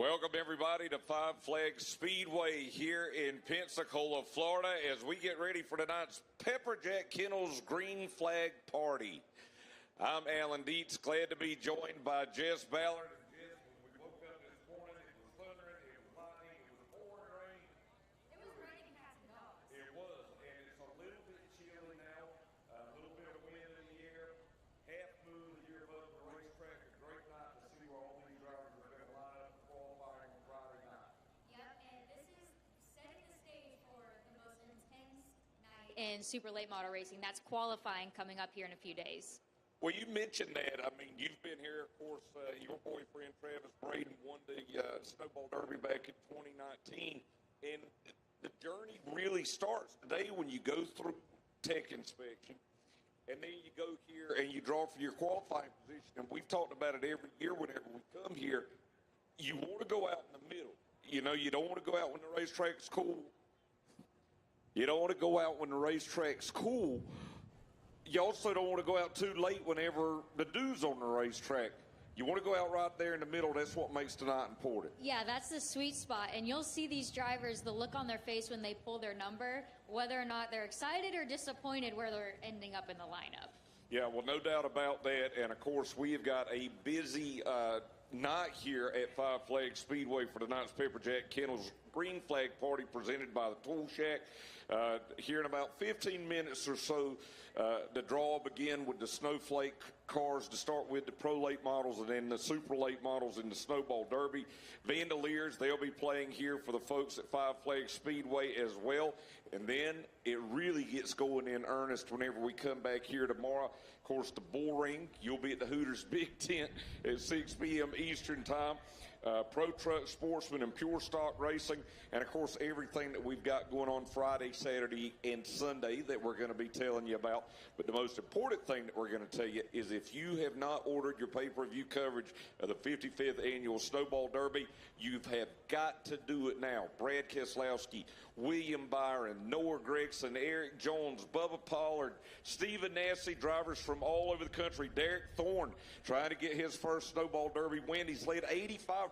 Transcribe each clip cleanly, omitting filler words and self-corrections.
Welcome, everybody, to Five Flags Speedway here in Pensacola, Florida, as we get ready for tonight's Pepperjack Kennels Green Flag Party. I'm Alan Dietz, glad to be joined by Jess Ballard. And Jess, when we woke up this morning, it was thundering, it was lightning, it was pouring rain. It was raining cats and dogs. It was, and it's a little bit chilly now, a little bit of wind in the air, half moon here above the racetrack. A great night to see where all these drivers are going to line up for qualifying on Friday night. Yep, and this is setting the stage for the most intense night in super late model racing. That's qualifying coming up here in a few days. Well, you mentioned that. I mean, you've been here, of course, your boyfriend Travis Braden won the Snowball Derby back in 2019, and the journey really starts today when you go through tech inspection, and then you go here and you draw for your qualifying position. And we've talked about it every year whenever we come here. You want to go out in the middle. You know, you don't want to go out when the racetrack's cool. You don't want to go out when the racetrack's cool. You also don't want to go out too late whenever the dew's on the racetrack. You want to go out right there in the middle. That's what makes tonight important. Yeah, that's the sweet spot. And you'll see these drivers, the look on their face when they pull their number, whether or not they're excited or disappointed where they're ending up in the lineup. Yeah, well, no doubt about that. And, of course, we have got a busy night here at Five Flags Speedway for tonight's Pepperjack Kennels Green Flag Party presented by the Tool Shack. Here in about 15 minutes or so, the draw will begin with the Snowflake cars to start with, the Pro Late models, and then the Super Late models in the Snowball Derby. Vandaliers, they'll be playing here for the folks at Five Flags Speedway as well. And then it really gets going in earnest whenever we come back here tomorrow. Of course, the Bull Ring, you'll be at the Hooters Big Tent at 6 p.m. Eastern Time. Pro Truck Sportsman and Pure Stock Racing, and of course everything that we've got going on Friday, Saturday, and Sunday that we're going to be telling you about. But the most important thing that we're going to tell you is if you have not ordered your pay-per-view coverage of the 55th Annual Snowball Derby, you have got to do it now. Brad Keselowski, William Byron, Noah Gregson, Eric Jones, Bubba Pollard, Stephen Nassy, drivers from all over the country, Derek Thorne trying to get his first Snowball Derby win. He's led 85%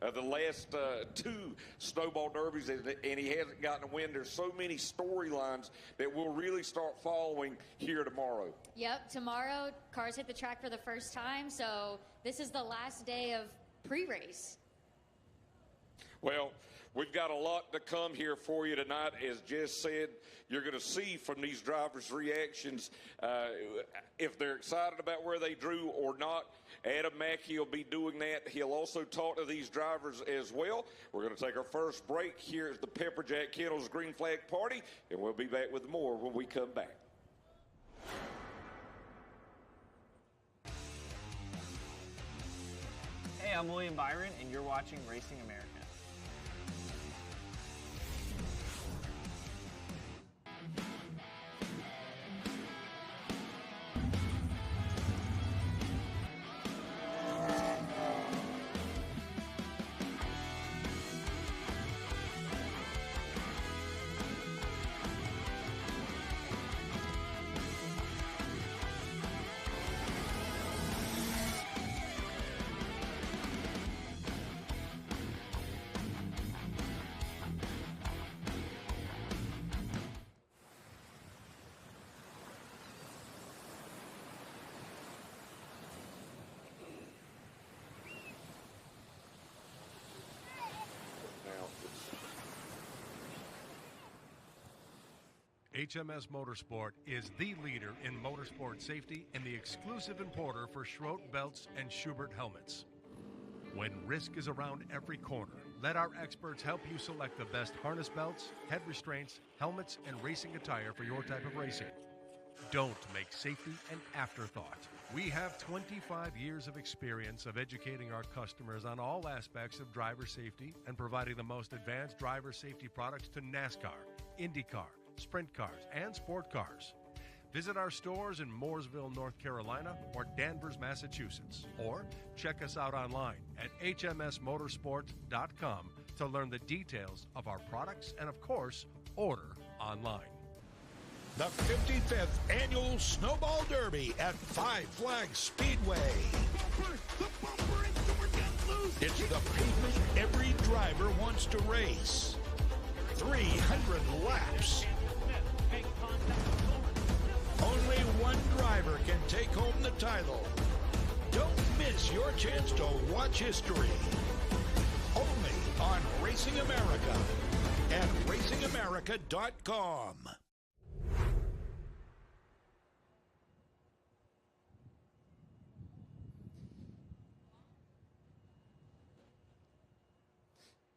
of the last two Snowball Derbies, and he hasn't gotten a win. There's so many storylines that we'll really start following here tomorrow. Yep, tomorrow cars hit the track for the first time, so this is the last day of pre-race. Well, we've got a lot to come here for you tonight. As Jess said, you're going to see from these drivers' reactions if they're excited about where they drew or not. Adam Mackey will be doing that. He'll also talk to these drivers as well. We're going to take our first break here at the Pepperjack Kennels Green Flag Party, and we'll be back with more when we come back. Hey, I'm William Byron, and you're watching Racing America. HMS Motorsport is the leader in motorsport safety and the exclusive importer for Schroth belts and Schubert helmets. When risk is around every corner, let our experts help you select the best harness belts, head restraints, helmets, and racing attire for your type of racing. Don't make safety an afterthought. We have 25 years of experience of educating our customers on all aspects of driver safety and providing the most advanced driver safety products to NASCAR, IndyCar, sprint cars, and sport cars. Visit our stores in Mooresville, North Carolina, or Danvers, Massachusetts, or check us out online at hmsmotorsport.com to learn the details of our products and, of course, order online. The 55th Annual Snowball Derby at Five Flags Speedway. The bumper is going down. It's the pavement every driver wants to race. 300 laps. Only one driver can take home the title. Don't miss your chance to watch history. Only on Racing America and racingamerica.com.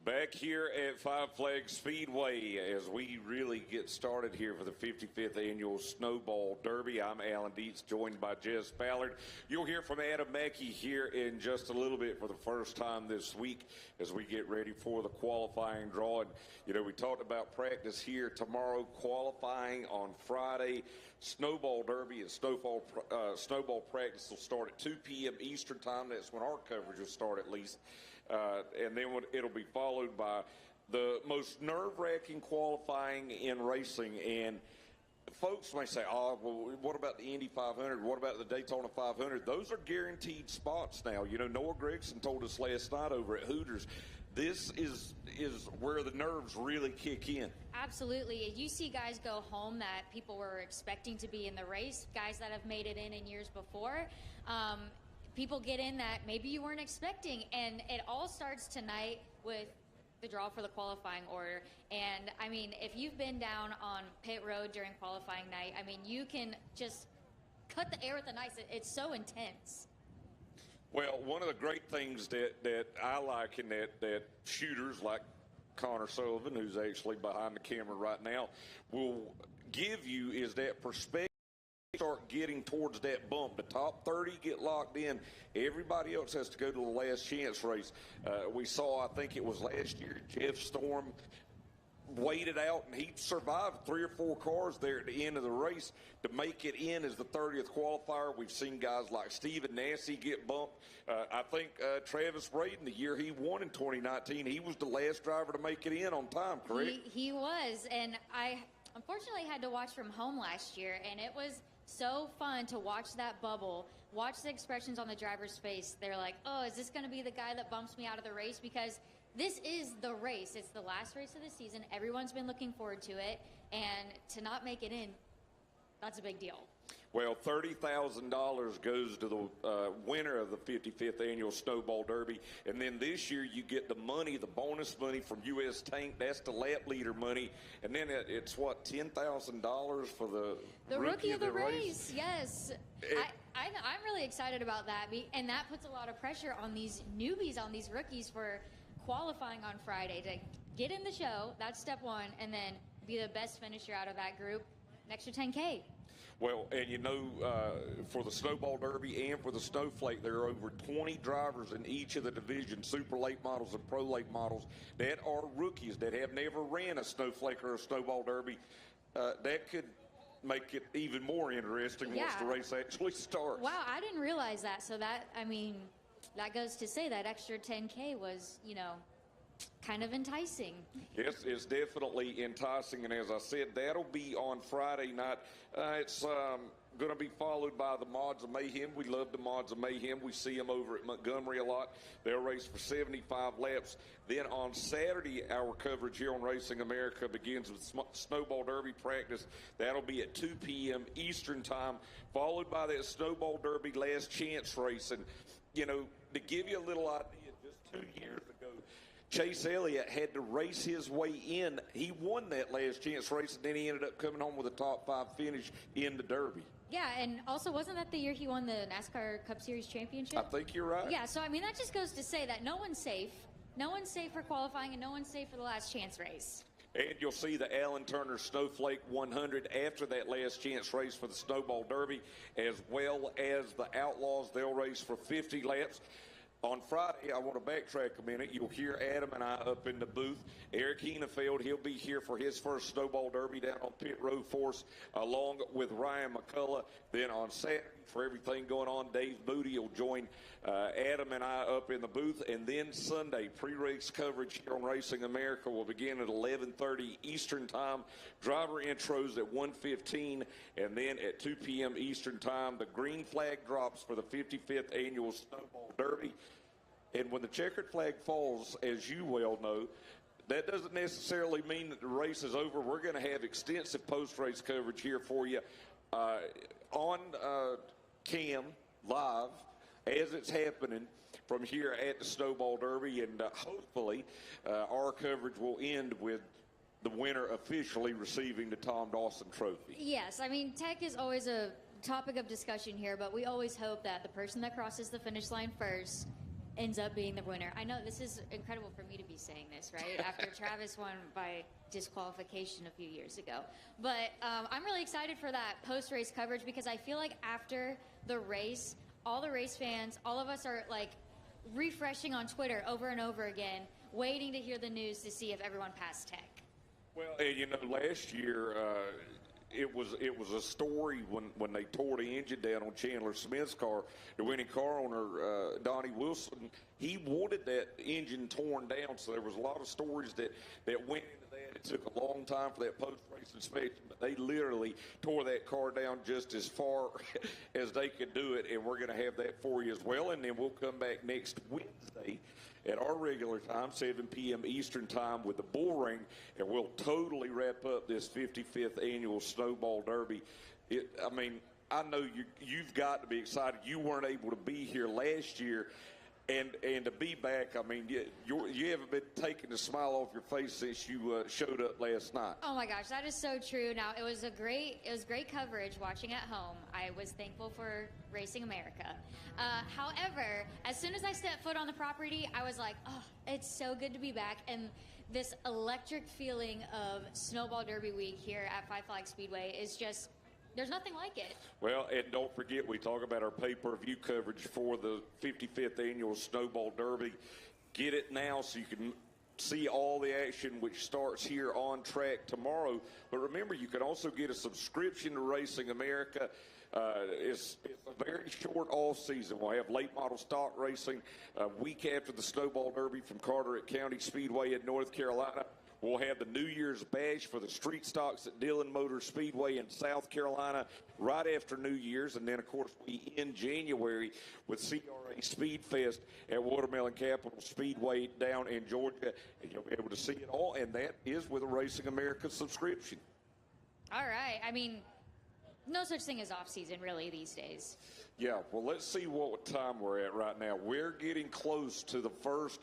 Back here at Five Flags Speedway as we really get started here for the 55th Annual Snowball Derby. I'm Alan Dietz, joined by Jess Ballard. You'll hear from Adam Mackey here in just a little bit for the first time this week as we get ready for the qualifying draw. And, you know, we talked about practice here tomorrow, qualifying on Friday. Snowball Derby and Snowball practice will start at 2 p.m. Eastern time. That's when our coverage will start at least. And then it'll be followed by the most nerve-wracking qualifying in racing. And folks may say, oh, well, what about the Indy 500? What about the Daytona 500? Those are guaranteed spots now. You know, Noah Gragson told us last night over at Hooters, this is where the nerves really kick in. Absolutely. You see guys go home that people were expecting to be in the race, guys that have made it in years before. People get in that maybe you weren't expecting, and it all starts tonight with the draw for the qualifying order. And I mean, if you've been down on pit road during qualifying night, I mean, you can just cut the air with a knife. It's so intense. Well, one of the great things that I like and that shooters like Connor Sullivan, who's actually behind the camera right now, will give you is that perspective. Start getting towards that bump. The top 30 get locked in. Everybody else has to go to the last chance race. We saw, I think it was last year, Jeff Storm waited out, and he survived 3 or 4 cars there at the end of the race to make it in as the 30th qualifier. We've seen guys like Steven Nasse get bumped. I think Travis Braden, the year he won in 2019, he was the last driver to make it in on time, correct? He was, and I unfortunately had to watch from home last year, and it was so fun to watch that bubble, watch the expressions on the driver's face. They're like, oh, is this going to be the guy that bumps me out of the race? Because this is the race. It's the last race of the season. Everyone's been looking forward to it. And to not make it in, that's a big deal. Well, $30,000 goes to the winner of the 55th Annual Snowball Derby. And then this year you get the money, the bonus money from U.S. Tank. That's the lap leader money. And then it's what, $10,000 for the rookie of the race. Yes. I'm really excited about that. And that puts a lot of pressure on these newbies, on these rookies for qualifying on Friday to get in the show. That's step one. And then be the best finisher out of that group. An extra $10K. Well, and you know, for the Snowball Derby and for the Snowflake, there are over 20 drivers in each of the divisions, super late models and pro late models, that are rookies that have never ran a Snowflake or a Snowball Derby. That could make it even more interesting once the race actually starts. Wow, I didn't realize that. So that, I mean, that goes to say that extra 10K was, you know, kind of enticing. Yes, it's definitely enticing, and as I said, that'll be on Friday night. It's going to be followed by the Mods of Mayhem. We love the Mods of Mayhem. We see them over at Montgomery a lot. They'll race for 75 laps. Then on Saturday, our coverage here on Racing America begins with Snowball Derby practice. That'll be at 2 p.m. Eastern time, followed by that Snowball Derby last chance race. And, you know, to give you a little idea, just 2 years ago, Chase Elliott had to race his way in. He won that last chance race, and then he ended up coming home with a top 5 finish in the Derby. Yeah, and also wasn't that the year he won the NASCAR Cup Series championship? I think you're right. Yeah, so I mean that just goes to say that no one's safe. No one's safe for qualifying, and no one's safe for the last chance race. And you'll see the Alan Turner Snowflake 100 after that last chance race for the Snowball Derby, as well as the Outlaws. They'll race for 50 laps. On Friday, I want to backtrack a minute. You'll hear Adam and I up in the booth. Eric Henefeld, he'll be here for his first Snowball Derby down on pit road for us, along with Ryan McCullough. Then on Saturday, for everything going on, Dave Moody will join Adam and I up in the booth. And then Sunday, pre-race coverage here on Racing America will begin at 11:30 Eastern time. Driver intros at 1:15, and then at 2 p.m. Eastern time, the green flag drops for the 55th Annual Snowball Derby. And when the checkered flag falls, as you well know, that doesn't necessarily mean that the race is over. We're going to have extensive post-race coverage here for you on cam, live, as it's happening from here at the Snowball Derby. And hopefully our coverage will end with the winner officially receiving the Tom Dawson Trophy. Yes, I mean, tech is always a topic of discussion here, but we always hope that the person that crosses the finish line first ends up being the winner. I know this is incredible for me to be saying this, right? After Travis won by disqualification a few years ago. But I'm really excited for that post-race coverage because I feel like after the race, all the race fans, all of us are like refreshing on Twitter over and over again, waiting to hear the news to see if everyone passed tech. Well, and you know, last year it was a story when they tore the engine down on Chandler Smith's car. The winning car owner, Donnie Wilson, he wanted that engine torn down. So there was a lot of stories that went into that. It took a long time for that post-race inspection, but they literally tore that car down just as far as they could do it. And we're going to have that for you as well. And then we'll come back next Wednesday at our regular time, 7 p.m. Eastern time with the bull ring, and we'll totally wrap up this 55th annual Snowball Derby. I mean, I know you've got to be excited. You weren't able to be here last year, and to be back, I mean, you haven't been taking the smile off your face since you showed up last night. Oh my gosh, that is so true. Now it was great coverage watching at home. I was thankful for Racing America. However, as soon as I stepped foot on the property, I was like, oh, it's so good to be back. And this electric feeling of Snowball Derby week here at Five Flags Speedway is just, there's nothing like it. Well, and don't forget, we talk about our pay-per-view coverage for the 55th annual Snowball Derby. Get it now so you can see all the action, which starts here on track tomorrow. But remember, you can also get a subscription to Racing America. It's a very short off season. We'll have late model stock racing a week after the Snowball Derby from Carteret County Speedway in North Carolina. We'll have the New Year's bash for the street stocks at Dillon Motor Speedway in South Carolina right after New Year's. And then, of course, we end January with CRA Speed Fest at Watermelon Capital Speedway down in Georgia. And you'll be able to see it all. And that is with a Racing America subscription. All right. I mean, no such thing as off-season, really, these days. Yeah, well, let's see what time we're at right now. We're getting close to the first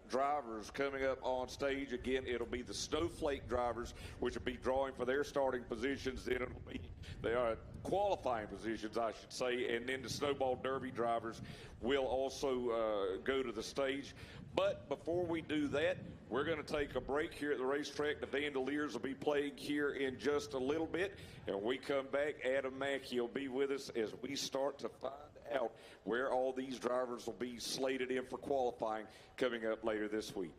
drivers coming up on stage. Again, it'll be the Snowflake drivers, which will be drawing for their starting positions. Then it'll be the qualifying positions, I should say. And then the Snowball Derby drivers will also go to the stage. But before we do that, we're going to take a break here at the racetrack. The Vandaliers will be playing here in just a little bit. And when we come back, Adam Mackey will be with us as we start to find out where all these drivers will be slated in for qualifying coming up later this week.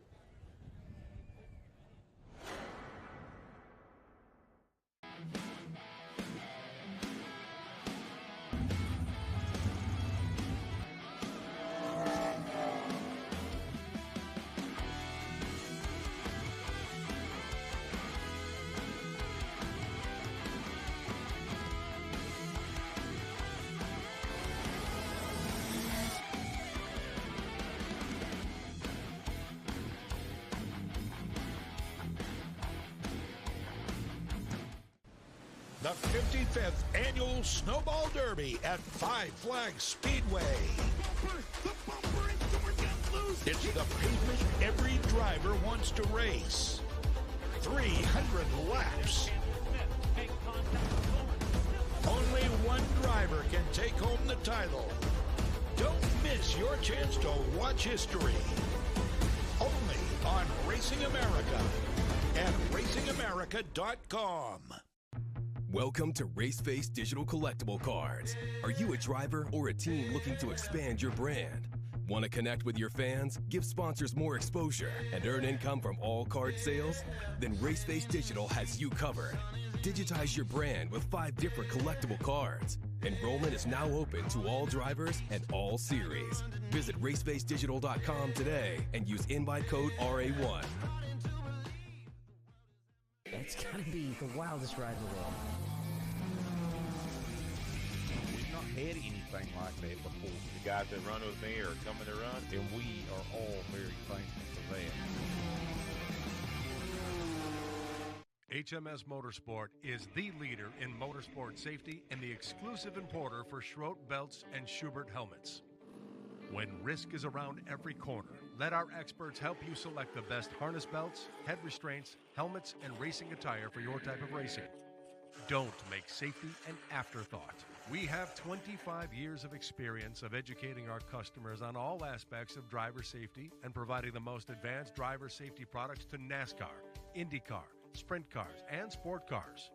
The 55th annual Snowball Derby at Five Flags Speedway. It's the pavement every driver wants to race. 300 laps. Only one driver can take home the title. Don't miss your chance to watch history. Only on Racing America and racingamerica.com. Welcome to Raceface Digital Collectible Cards. Are you a driver or a team looking to expand your brand? Want to connect with your fans, give sponsors more exposure, and earn income from all card sales? Then Raceface Digital has you covered. Digitize your brand with 5 different collectible cards. Enrollment is now open to all drivers and all series. Visit racefacedigital.com today and use invite code RA1. It's gotta be the wildest ride in the world. We've not had anything like that before. The guys that run with me are coming to run, And we are all very thankful for that. HMS Motorsport is the leader in motorsport safety and the exclusive importer for Schroet belts and Schubert helmets. When risk is around every corner, let our experts help you select the best harness belts, head restraints, helmets, and racing attire for your type of racing. Don't make safety an afterthought. We have 25 years of experience of educating our customers on all aspects of driver safety and providing the most advanced driver safety products to NASCAR, IndyCar, sprint cars, and sport cars.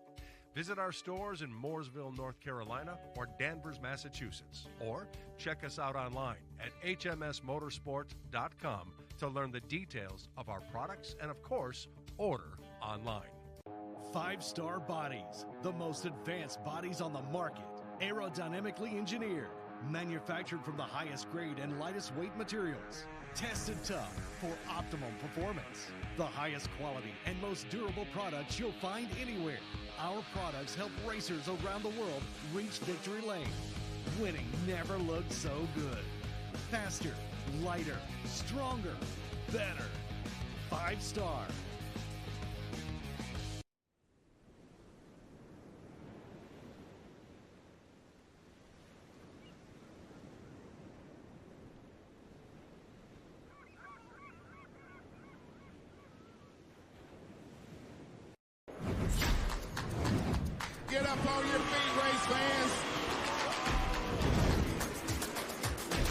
Visit our stores in Mooresville, North Carolina, or Danvers, Massachusetts, or check us out online at hmsmotorsport.com to learn the details of our products and, of course, order online. Five-star bodies, the most advanced bodies on the market, aerodynamically engineered, manufactured from the highest grade and lightest weight materials, tested tough for optimum performance. The highest quality and most durable products you'll find anywhere. Our products help racers around the world reach victory lane. Winning never looked so good. Faster, lighter, stronger, better. 5-star. Get up on your feet, race fans.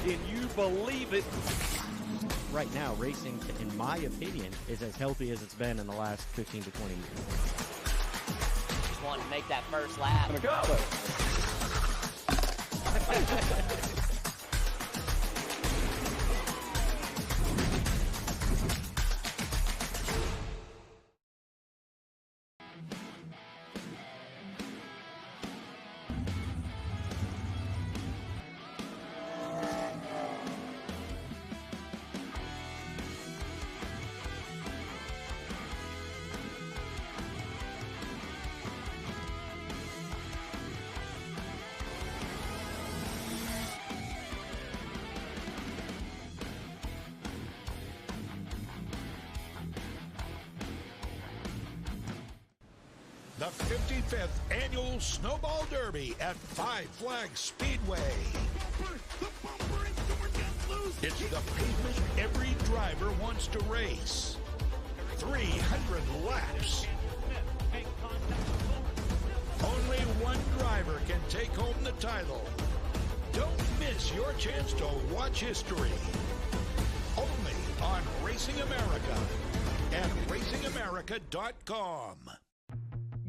Can you believe it? Right now, racing, in my opinion, is as healthy as it's been in the last 15 to 20 years. Just wanted to make that first lap. Go! The 55th Annual Snowball Derby at Five Flags Speedway. It's the pavement every driver wants to race. 300 laps. Only one driver can take home the title. Don't miss your chance to watch history. Only on Racing America and racingamerica.com.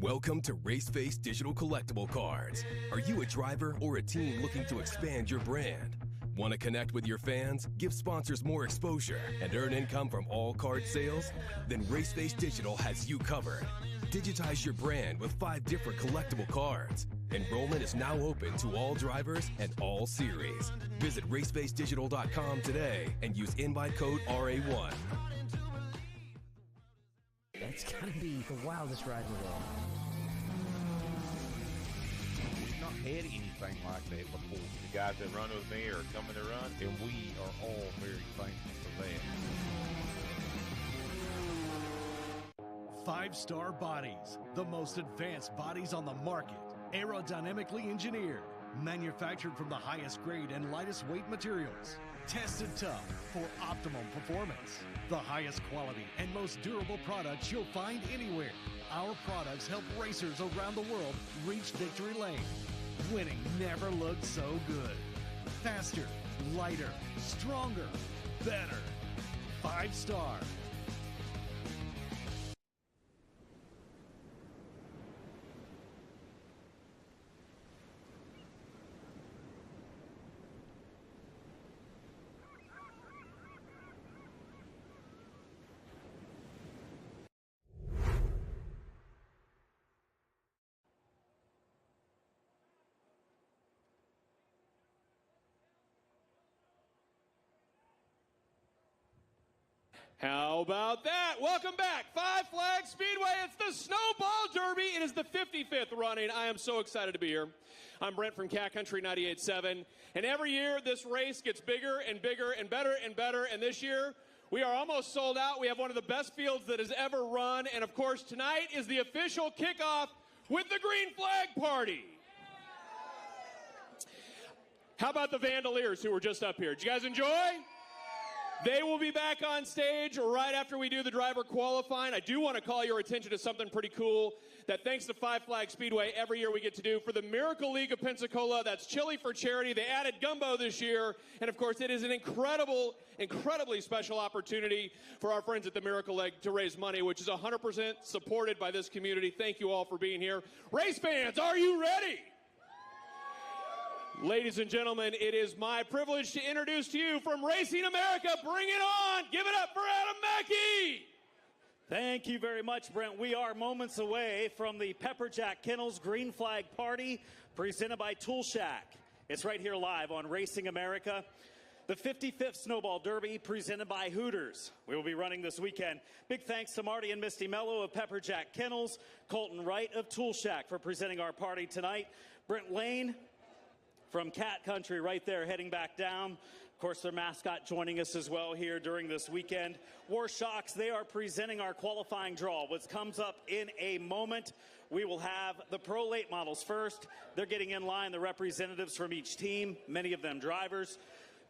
Welcome to Raceface Digital Collectible Cards. Are you a driver or a team looking to expand your brand? Want to connect with your fans, give sponsors more exposure, and earn income from all card sales? Then Raceface Digital has you covered. Digitize your brand with 5 different collectible cards. Enrollment is now open to all drivers and all series. Visit racefacedigital.com today and use invite code RA1. That's gotta be the wildest ride in the world. We've not had anything like that before. the guys that run with me are coming to run, And we are all very thankful for that. Five-star bodies, the most advanced bodies on the market, aerodynamically engineered, manufactured from the highest grade and lightest weight materials, tested tough for optimum performance. The highest quality and most durable products you'll find anywhere. Our products help racers around the world reach victory lane. Winning never looked so good. Faster, lighter, stronger, better. 5-star. How about that? Welcome back, Five Flags Speedway. It's the Snowball Derby. It is the 55th running. I am so excited to be here. I'm Brent from Cat Country 98.7, and every year this race gets bigger and bigger and better and better, and this year we are almost sold out. We have one of the best fields that has ever run, and of course tonight is the official kickoff with the Green Flag Party. How about the Vandaliers who were just up here? Did you guys enjoy? They will be back on stage right after we do the driver qualifying. I do want to call your attention to something pretty cool that thanks to Five Flags Speedway every year we get to do for the Miracle League of Pensacola. That's Chili for Charity. They added gumbo this year. And of course, it is an incredibly special opportunity for our friends at the Miracle League to raise money, which is 100% supported by this community. Thank you all for being here. Race fans, are you ready? Ladies and gentlemen, it is my privilege to introduce to you from Racing America, bring it on! Give it up for Adam Mackey! Thank you very much, Brent. We are moments away from the Pepperjack Kennels Green Flag Party presented by Tool Shack. It's right here live on Racing America. The 55th Snowball Derby presented by Hooters. We will be running this weekend. Big thanks to Marty and Misty Mello of Pepperjack Kennels, Colton Wright of Tool Shack for presenting our party tonight, Brent Lane from Cat Country right there heading back down. Of course, their mascot joining us as well here during this weekend. War Shocks, they are presenting our qualifying draw, which comes up in a moment. We will have the Pro Late Models first. They're getting in line, the representatives from each team, many of them drivers,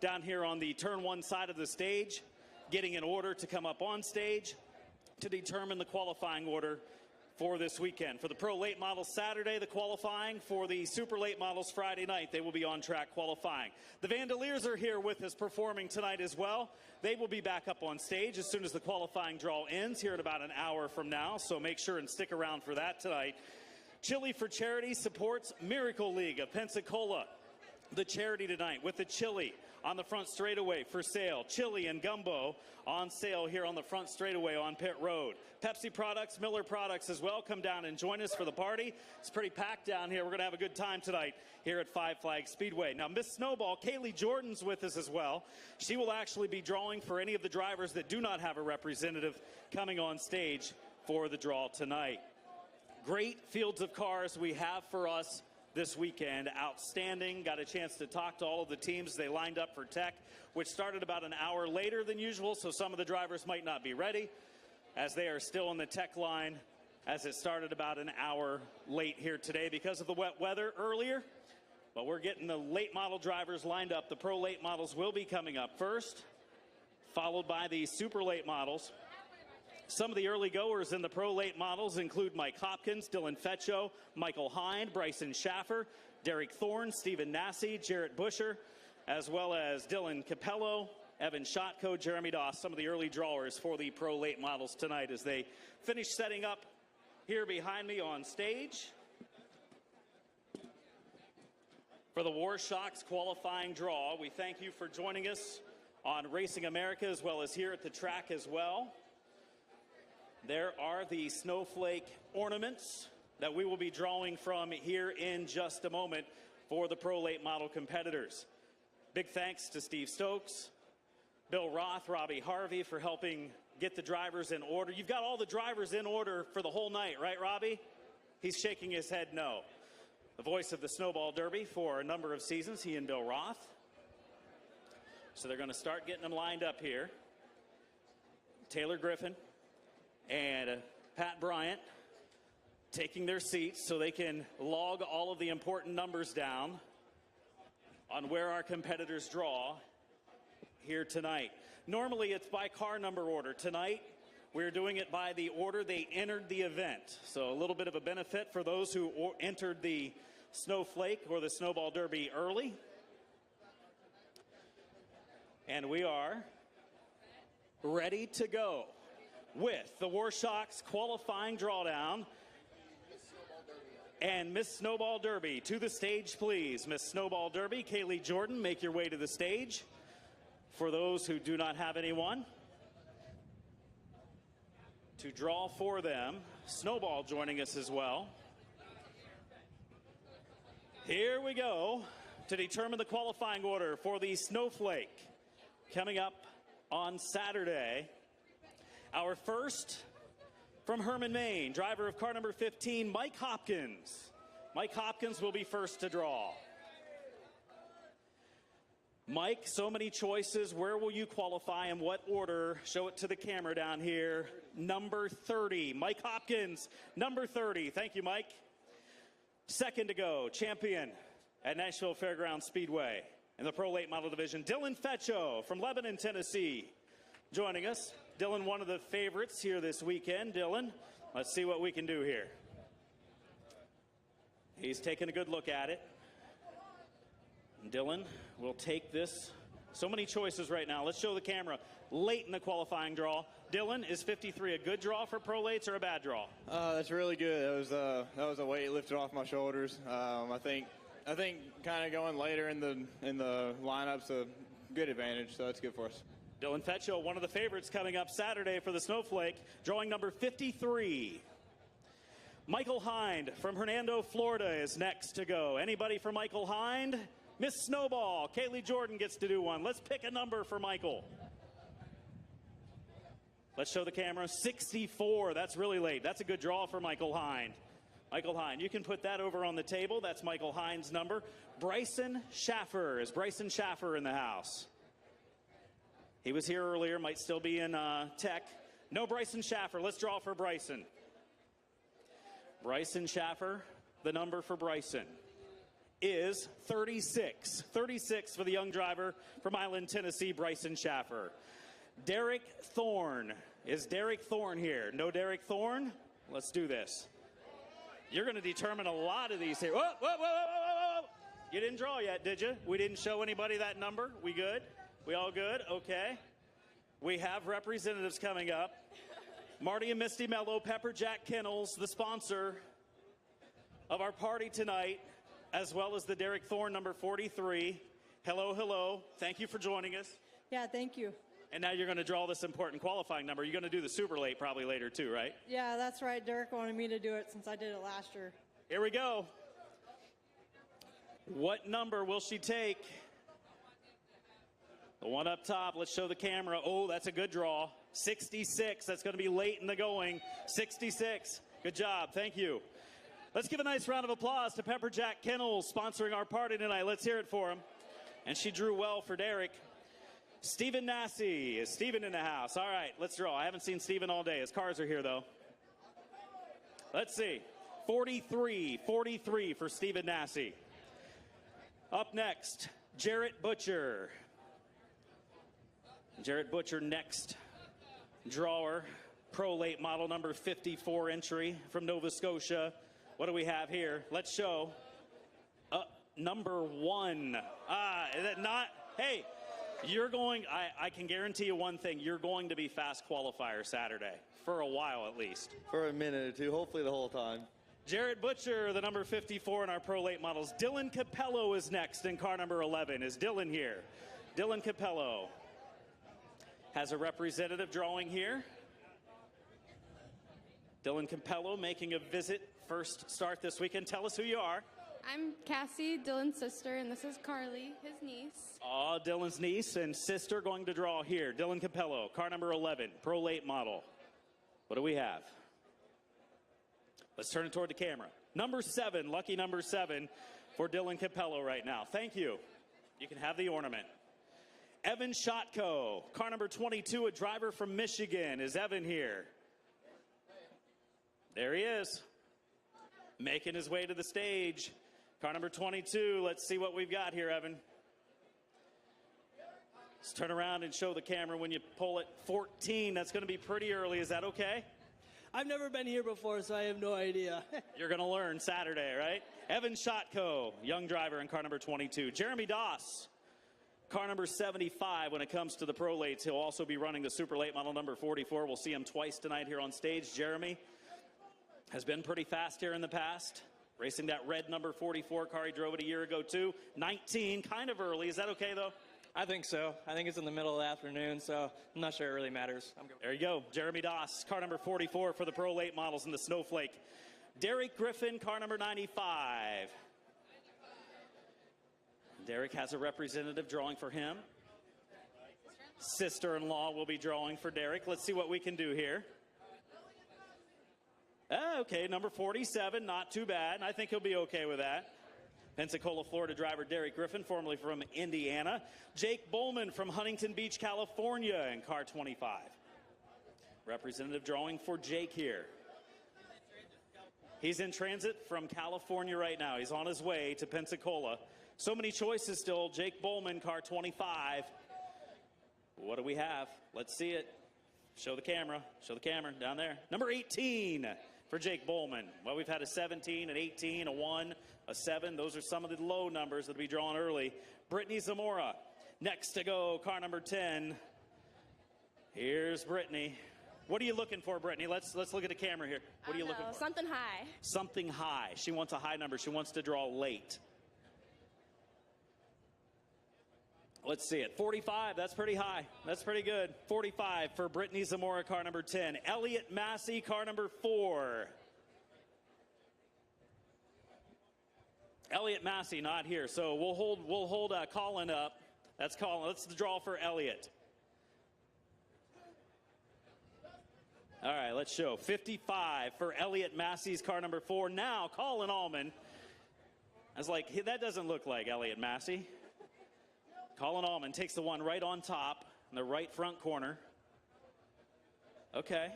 down here on the turn one side of the stage, getting in order to come up on stage to determine the qualifying order for this weekend. For the Pro Late Models Saturday, the qualifying. For the Super Late Models Friday night, they will be on track qualifying. The Vandaliers are here with us performing tonight as well. They will be back up on stage as soon as the qualifying draw ends here in about an hour from now, so make sure and stick around for that tonight. Chili for Charity supports Miracle League of Pensacola. The charity tonight with the chili on the front straightaway for sale. Chili and gumbo on sale here on the front straightaway on Pit Road. Pepsi products, Miller products as well. Come down and join us for the party. It's pretty packed down here. We're going to have a good time tonight here at Five Flags Speedway. Now, Miss Snowball, Kaylee Jordan's with us as well. She will actually be drawing for any of the drivers that do not have a representative coming on stage for the draw tonight. Great fields of cars we have for us this weekend. Outstanding. Got a chance to talk to all of the teams. They lined up for tech, which started about an hour later than usual, so some of the drivers might not be ready as they are still in the tech line as it started about an hour late here today because of the wet weather earlier. But we're getting the late model drivers lined up. The Pro Late Models will be coming up first, followed by the Super Late Models. Some of the early goers in the Pro Late Models include Mike Hopkins, Dylan Fetcho, Michael Hind, Bryson Schaffer, Derek Thorne, Stephen Nassy, Jarrett Busher, as well as Dylan Capello, Evan Shotko, Jeremy Doss, some of the early drawers for the Pro Late Models tonight as they finish setting up here behind me on stage for the War Shocks qualifying draw. We thank you for joining us on Racing America as well as here at the track as well. There are the snowflake ornaments that we will be drawing from here in just a moment for the Pro Late Model competitors. Big thanks to Steve Stokes, Bill Roth, Robbie Harvey for helping get the drivers in order. You've got all the drivers in order for the whole night, right, Robbie? He's shaking his head no. The voice of the Snowball Derby for a number of seasons, he and Bill Roth. So they're going to start getting them lined up here. Taylor Griffin and Pat Bryant taking their seats so they can log all of the important numbers down on where our competitors draw here tonight. Normally it's by car number order. Tonight we're doing it by the order they entered the event. So a little bit of a benefit for those who entered the Snowflake or the Snowball Derby early. And we are ready to go with the War Shocks qualifying drawdown. And Miss Snowball Derby to the stage, please. Miss Snowball Derby, Kaylee Jordan, make your way to the stage. For those who do not have anyone to draw for them, Snowball joining us as well. Here we go to determine the qualifying order for the Snowflake coming up on Saturday. Our first from Herman, Maine, driver of car number 15, Mike Hopkins. Mike Hopkins will be first to draw. Mike, so many choices. Where will you qualify? In what order? Show it to the camera down here. Number 30, Mike Hopkins, number 30. Thank you, Mike. Second to go, champion at Nashville Fairgrounds Speedway in the Pro Late Model Division, Dylan Fetcho from Lebanon, Tennessee, joining us. Dylan, one of the favorites here this weekend. Dylan, let's see what we can do here. He's taking a good look at it. Dylan will take this. So many choices right now. Let's show the camera. Late in the qualifying draw. Dylan, is 53 a good draw for Pro Lates or a bad draw? That's really good. That was a weight lifted off my shoulders. I think kind of going later in the lineup's a good advantage, so that's good for us. Dylan Fetcho, one of the favorites coming up Saturday for the Snowflake, drawing number 53. Michael Hind from Hernando, Florida is next to go. Anybody for Michael Hind? Miss Snowball, Kaylee Jordan gets to do one. Let's pick a number for Michael. Let's show the camera. 64, that's really late. That's a good draw for Michael Hind. Michael Hind, you can put that over on the table. That's Michael Hind's number. Bryson Schaffer, is Bryson Schaffer in the house? He was here earlier, might still be in tech. No Bryson Schaffer, let's draw for Bryson. Bryson Schaffer, the number for Bryson is 36. 36 for the young driver from Island, Tennessee, Bryson Schaffer. Derek Thorne. Is Derek Thorne here? No Derek Thorne? Let's do this. You're going to determine a lot of these here. Whoa, whoa, whoa, whoa, whoa, whoa. You didn't draw yet, did you? We didn't show anybody that number? We good? We all good? Okay. We have representatives coming up. Marty and Misty Mello, Pepperjack Kennels, the sponsor of our party tonight, as well as the Derek Thorne, number 43. Hello, hello. Thank you for joining us. Yeah, thank you. And now you're going to draw this important qualifying number. You're going to do the super late probably later too, right? Yeah, that's right. Derek wanted me to do it since I did it last year. Here we go. What number will she take? The one up top. Let's show the camera. Oh, that's a good draw. 66. That's going to be late in the going. 66. Good job. Thank you. Let's give a nice round of applause to Pepperjack Kennels sponsoring our party tonight. Let's hear it for him. And she drew well for Derek. Stephen Nassy. Is Stephen in the house? All right, let's draw. I haven't seen Stephen all day. His cars are here, though. Let's see. 43 for Stephen Nassy. Up next, Jarrett Butcher. Jarrett Butcher next drawer. Pro Late model number 54 entry from Nova Scotia. What do we have here? Let's show. Number 1. Is that not? Hey, you're going, I can guarantee you one thing. You're going to be fast qualifier Saturday. For a while, at least. For a minute or two, hopefully the whole time. Jarrett Butcher, the number 54 in our Pro Late models. Dylan Capello is next in car number 11. Is Dylan here? Dylan Capello has a representative drawing here. Dylan Capello making a visit, first start this weekend. Tell us who you are. I'm Cassie, Dylan's sister, and this is Carly, his niece. Oh, Dylan's niece and sister going to draw here. Dylan Capello, car number 11, Pro Late model. What do we have? Let's turn it toward the camera. Number 7, lucky number 7 for Dylan Capello right now. Thank you. You can have the ornament. Evan Shotko, car number 22, a driver from Michigan. Is Evan here? There he is, making his way to the stage. Car number 22, let's see what we've got here, Evan. Let's turn around and show the camera when you pull it. 14, that's going to be pretty early. Is that okay? I've never been here before, so I have no idea. You're going to learn Saturday, right? Evan Shotko, young driver in car number 22. Jeremy Doss, car number 75 when it comes to the Pro Lates. He'll also be running the super late model number 44. We'll see him twice tonight here on stage. Jeremy has been pretty fast here in the past, racing that red number 44 car. He drove it a year ago, too. 19, kind of early. Is that okay, though? I think so. I think it's in the middle of the afternoon, so I'm not sure it really matters. There you go. Jeremy Doss, car number 44 for the Pro Late models in the Snowflake. Derek Griffin, car number 95. Derek has a representative drawing for him. sister-in-law will be drawing for Derek. Let's see what we can do here. Okay, number 47, not too bad. I think he'll be okay with that. Pensacola, Florida driver Derek Griffin, formerly from Indiana. Jake Bowman from Huntington Beach, California in car 25. Representative drawing for Jake here. He's in transit from California right now. He's on his way to Pensacola. So many choices still. Jake Bowman, car 25. What do we have? Let's see it. Show the camera. Show the camera down there. Number 18 for Jake Bowman. Well, we've had a 17, an 18, a 1, a 7. Those are some of the low numbers that will be drawn early. Brittany Zamora next to go, car number 10. Here's Brittany. What are you looking for, Brittany? Let's look at the camera here. What are you looking for? Something high. Something high. She wants a high number. She wants to draw late. Let's see it. 45, that's pretty high. That's pretty good. 45 for Brittany Zamora, car number 10. Elliot Massey, car number 4. Elliot Massey not here, so we'll hold Colin up. That's Colin. Let's draw for Elliot. All right, let's show. 55 for Elliot Massey's car number 4. Now, Colin Allman. I was like, that doesn't look like Elliot Massey. Colin Allman takes the one right on top in the right front corner. Okay.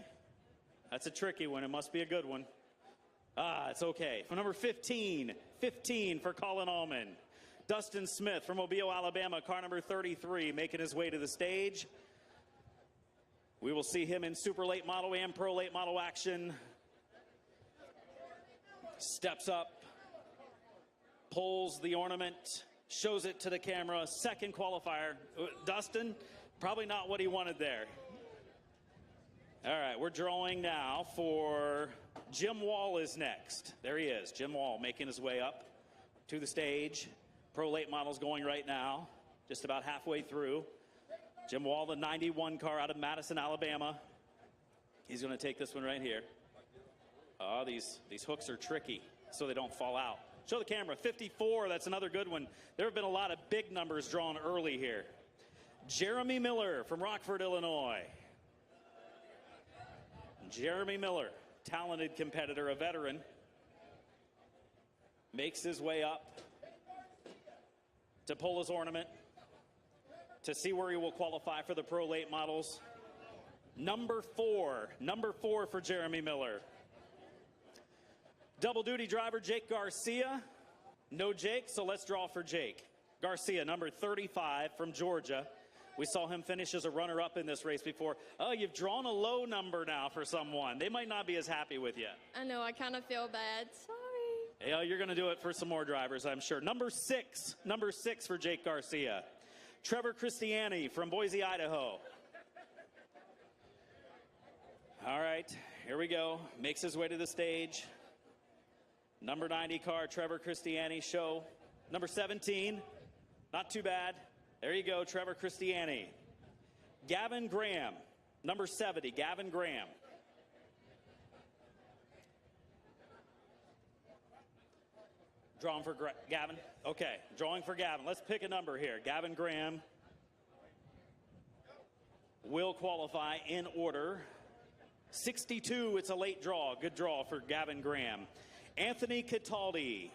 That's a tricky one. It must be a good one. It's okay. For number 15. 15 for Colin Allman. Dustin Smith from Mobile, Alabama, car number 33, making his way to the stage. We will see him in super late model and pro late model action. Steps up. Pulls the ornament. Shows it to the camera. Second qualifier. Dustin, probably not what he wanted there. All right, we're drawing now for Jim Wall is next. There he is. Jim Wall making his way up to the stage. Pro late models going right now. Just about halfway through. Jim Wall, the 91 car out of Madison, Alabama. He's going to take this one right here. Oh, these hooks are tricky so they don't fall out. Show the camera. 54, that's another good one. There have been a lot of big numbers drawn early here. Jeremy Miller from Rockford, Illinois. Jeremy Miller, talented competitor, a veteran. Makes his way up to pull his ornament to see where he will qualify for the pro late models. Number 4 for Jeremy Miller. Double duty driver Jake Garcia. No Jake, so let's draw for Jake. Garcia, number 35 from Georgia. We saw him finish as a runner-up in this race before. Oh, you've drawn a low number now for someone. They might not be as happy with you. I know, I kind of feel bad. Sorry. Yeah, you're going to do it for some more drivers, I'm sure. Number 6 for Jake Garcia. Trevor Christiani from Boise, Idaho. All right, here we go. Makes his way to the stage. Number 90 car, Trevor Christiani, show. Number 17, not too bad. There you go, Trevor Christiani. Gavin Graham, number 70, Gavin Graham. Drawing for Gavin? Okay, drawing for Gavin. Let's pick a number here. Gavin Graham will qualify in order. 62, it's a late draw. Good draw for Gavin Graham. Anthony Cataldi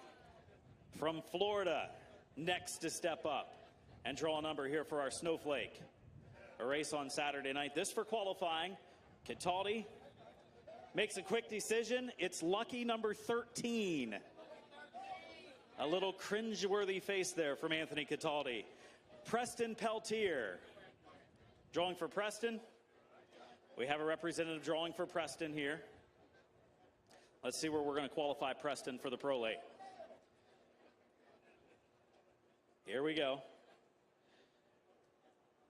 from Florida, next to step up and draw a number here for our Snowflake. A race on Saturday night. This for qualifying. Cataldi makes a quick decision. It's lucky number 13. A little cringeworthy face there from Anthony Cataldi. Preston Peltier. Drawing for Preston. We have a representative drawing for Preston here. Let's see where we're going to qualify Preston for the pro late. Here we go.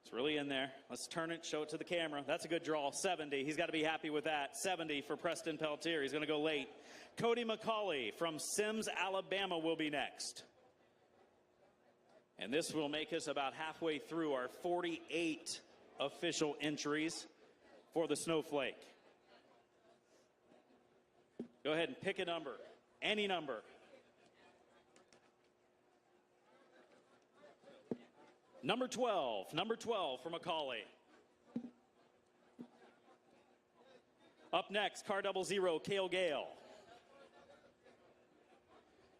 It's really in there. Let's turn it, show it to the camera. That's a good draw, 70. He's got to be happy with that. 70 for Preston Peltier. He's going to go late. Cody McCauley from Sims, Alabama will be next. And this will make us about halfway through our 48 official entries for the Snowflake. Go ahead and pick a number, any number. Number 12 for Macaulay. Up next, car 00, Cale Gale.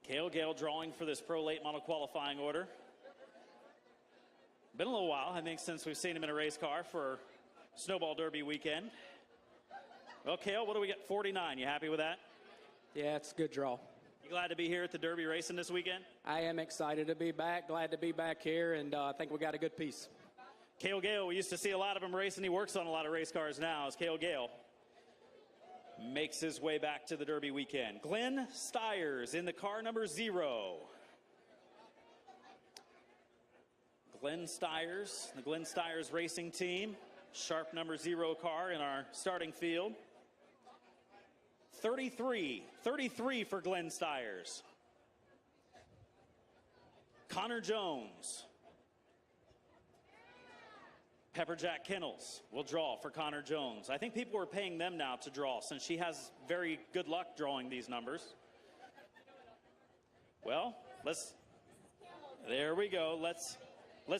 Cale Gale drawing for this pro late model qualifying order. Been a little while, I think, since we've seen him in a race car for Snowball Derby weekend. Well, Cale, what do we get? 49. You happy with that? Yeah, it's a good draw. You glad to be here at the Derby racing this weekend? I am excited to be back, glad to be back here, and I think we got a good piece. Cale Gale, we used to see a lot of him racing. He works on a lot of race cars now. As Cale Gale makes his way back to the Derby weekend. Glenn Stiers in the car number 0. Glenn Stiers, the Glenn Stiers racing team. Sharp number 0 car in our starting field. 33 for Glenn Stiers. Connor Jones. Pepperjack Kennels will draw for Connor Jones. I think people are paying them now to draw since she has very good luck drawing these numbers. Well, there we go. Let's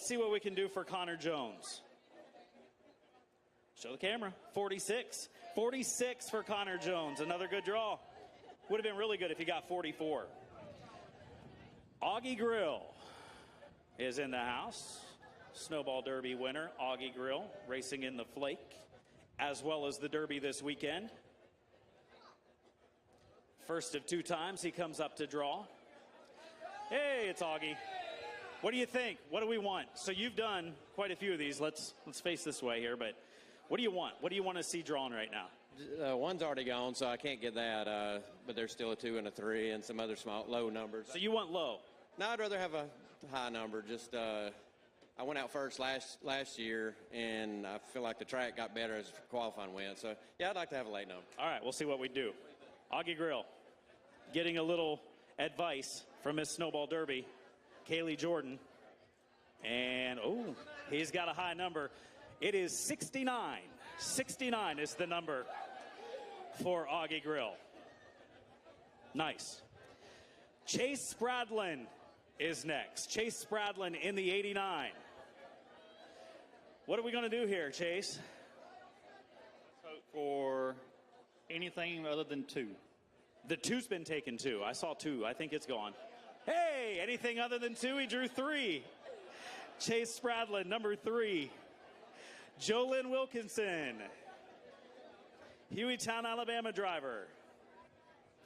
see what we can do for Connor Jones. Show the camera. 46. 46 for Connor Jones. Another good draw. Would have been really good if he got 44. Augie Grill is in the house. Snowball Derby winner, Augie Grill, racing in the Flake, as well as the Derby this weekend. First of 2 times he comes up to draw. Hey, it's Augie. What do you think? What do we want? So you've done quite a few of these. Let's face this way here, but what do you want? What do you want to see drawn right now? One's already gone, so I can't get that, but there's still a 2 and a 3 and some other small, low numbers. So you want low? No, I'd rather have a high number. Just, I went out first last year, and I feel like the track got better as qualifying went. So, yeah, I'd like to have a late number. All right, we'll see what we do. Augie Grill getting a little advice from Miss Snowball Derby, Kaylee Jordan. And, he's got a high number. It is 69. 69 is the number for Augie Grill. Nice. Chase Spradlin is next. Chase Spradlin in the 89. What are we going to do here, Chase? Vote for anything other than 2. The 2's been taken too. I saw 2. I think it's gone. Hey, anything other than 2? He drew 3. Chase Spradlin, number 3. Jolynn Wilkinson, Hueytown, Alabama driver,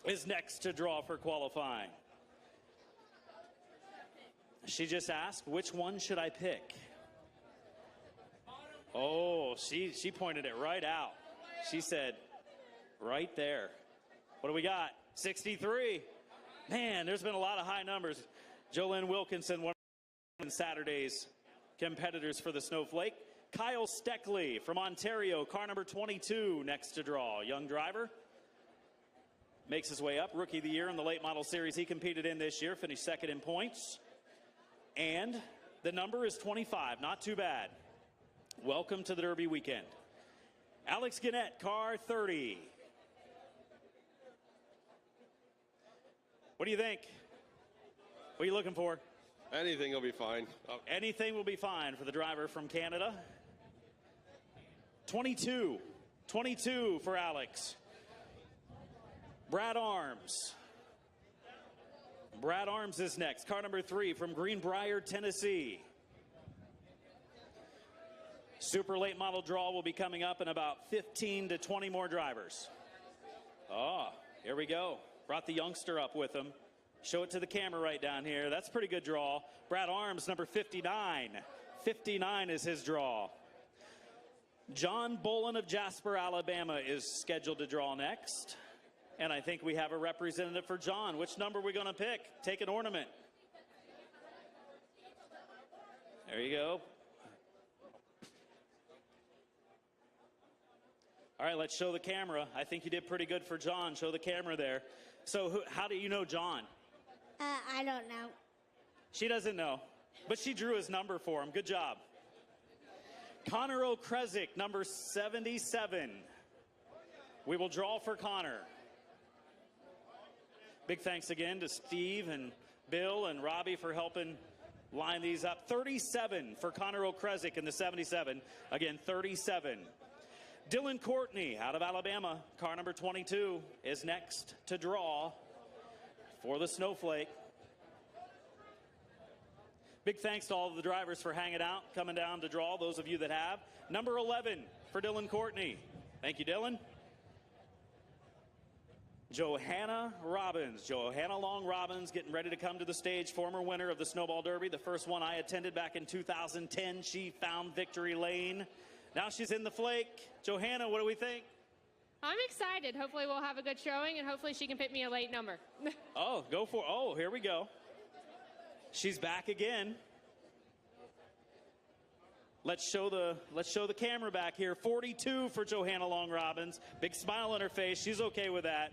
is next to draw for qualifying. She just asked, which one should I pick? Oh, she pointed it right out. She said, right there. What do we got? 63. Man, there's been a lot of high numbers. Jolynn Wilkinson, one of Saturday's competitors for the Snowflake. Kyle Steckley from Ontario, car number 22, next to draw. Young driver. Makes his way up. Rookie of the Year in the late model series he competed in this year. Finished second in points. And the number is 25. Not too bad. Welcome to the Derby weekend. Alex Gannett, car 30. What do you think? What are you looking for? Anything will be fine. Anything will be fine for the driver from Canada. 22. 22 for Alex. Brad Arms. Brad Arms is next. Car number 3 from Greenbrier, Tennessee. Super late model draw will be coming up in about 15 to 20 more drivers. Oh, here we go. Brought the youngster up with him. Show it to the camera right down here. That's a pretty good draw. Brad Arms, number 59. 59 is his draw. John Bolin of Jasper, Alabama is scheduled to draw next. And I think we have a representative for John. Which number are we going to pick? Take an ornament. There you go. All right, let's show the camera. I think you did pretty good for John. Show the camera there. So how do you know John? I don't know. She doesn't know, but she drew his number for him. Good job. Connor O'Kresick, number 77. We will draw for Connor. Big thanks again to Steve and Bill and Robbie for helping line these up. 37 for Connor Okresic in the 77. Again, 37. Dylan Courtney out of Alabama, car number 22, is next to draw for the Snowflake. Big thanks to all of the drivers for hanging out, coming down to draw, those of you that have. Number 11 for Dylan Courtney. Thank you, Dylan. Johanna Robbins. Johanna Long Robbins getting ready to come to the stage, former winner of the Snowball Derby. The first one I attended back in 2010. She found victory lane. Now she's in the flake. Johanna, what do we think? I'm excited. Hopefully we'll have a good showing, and hopefully she can pick me a late number. Oh, go for it. Oh, here we go. She's back again. Let's show the camera back here. 42 for Johanna Long Robbins. Big smile on her face. She's okay with that.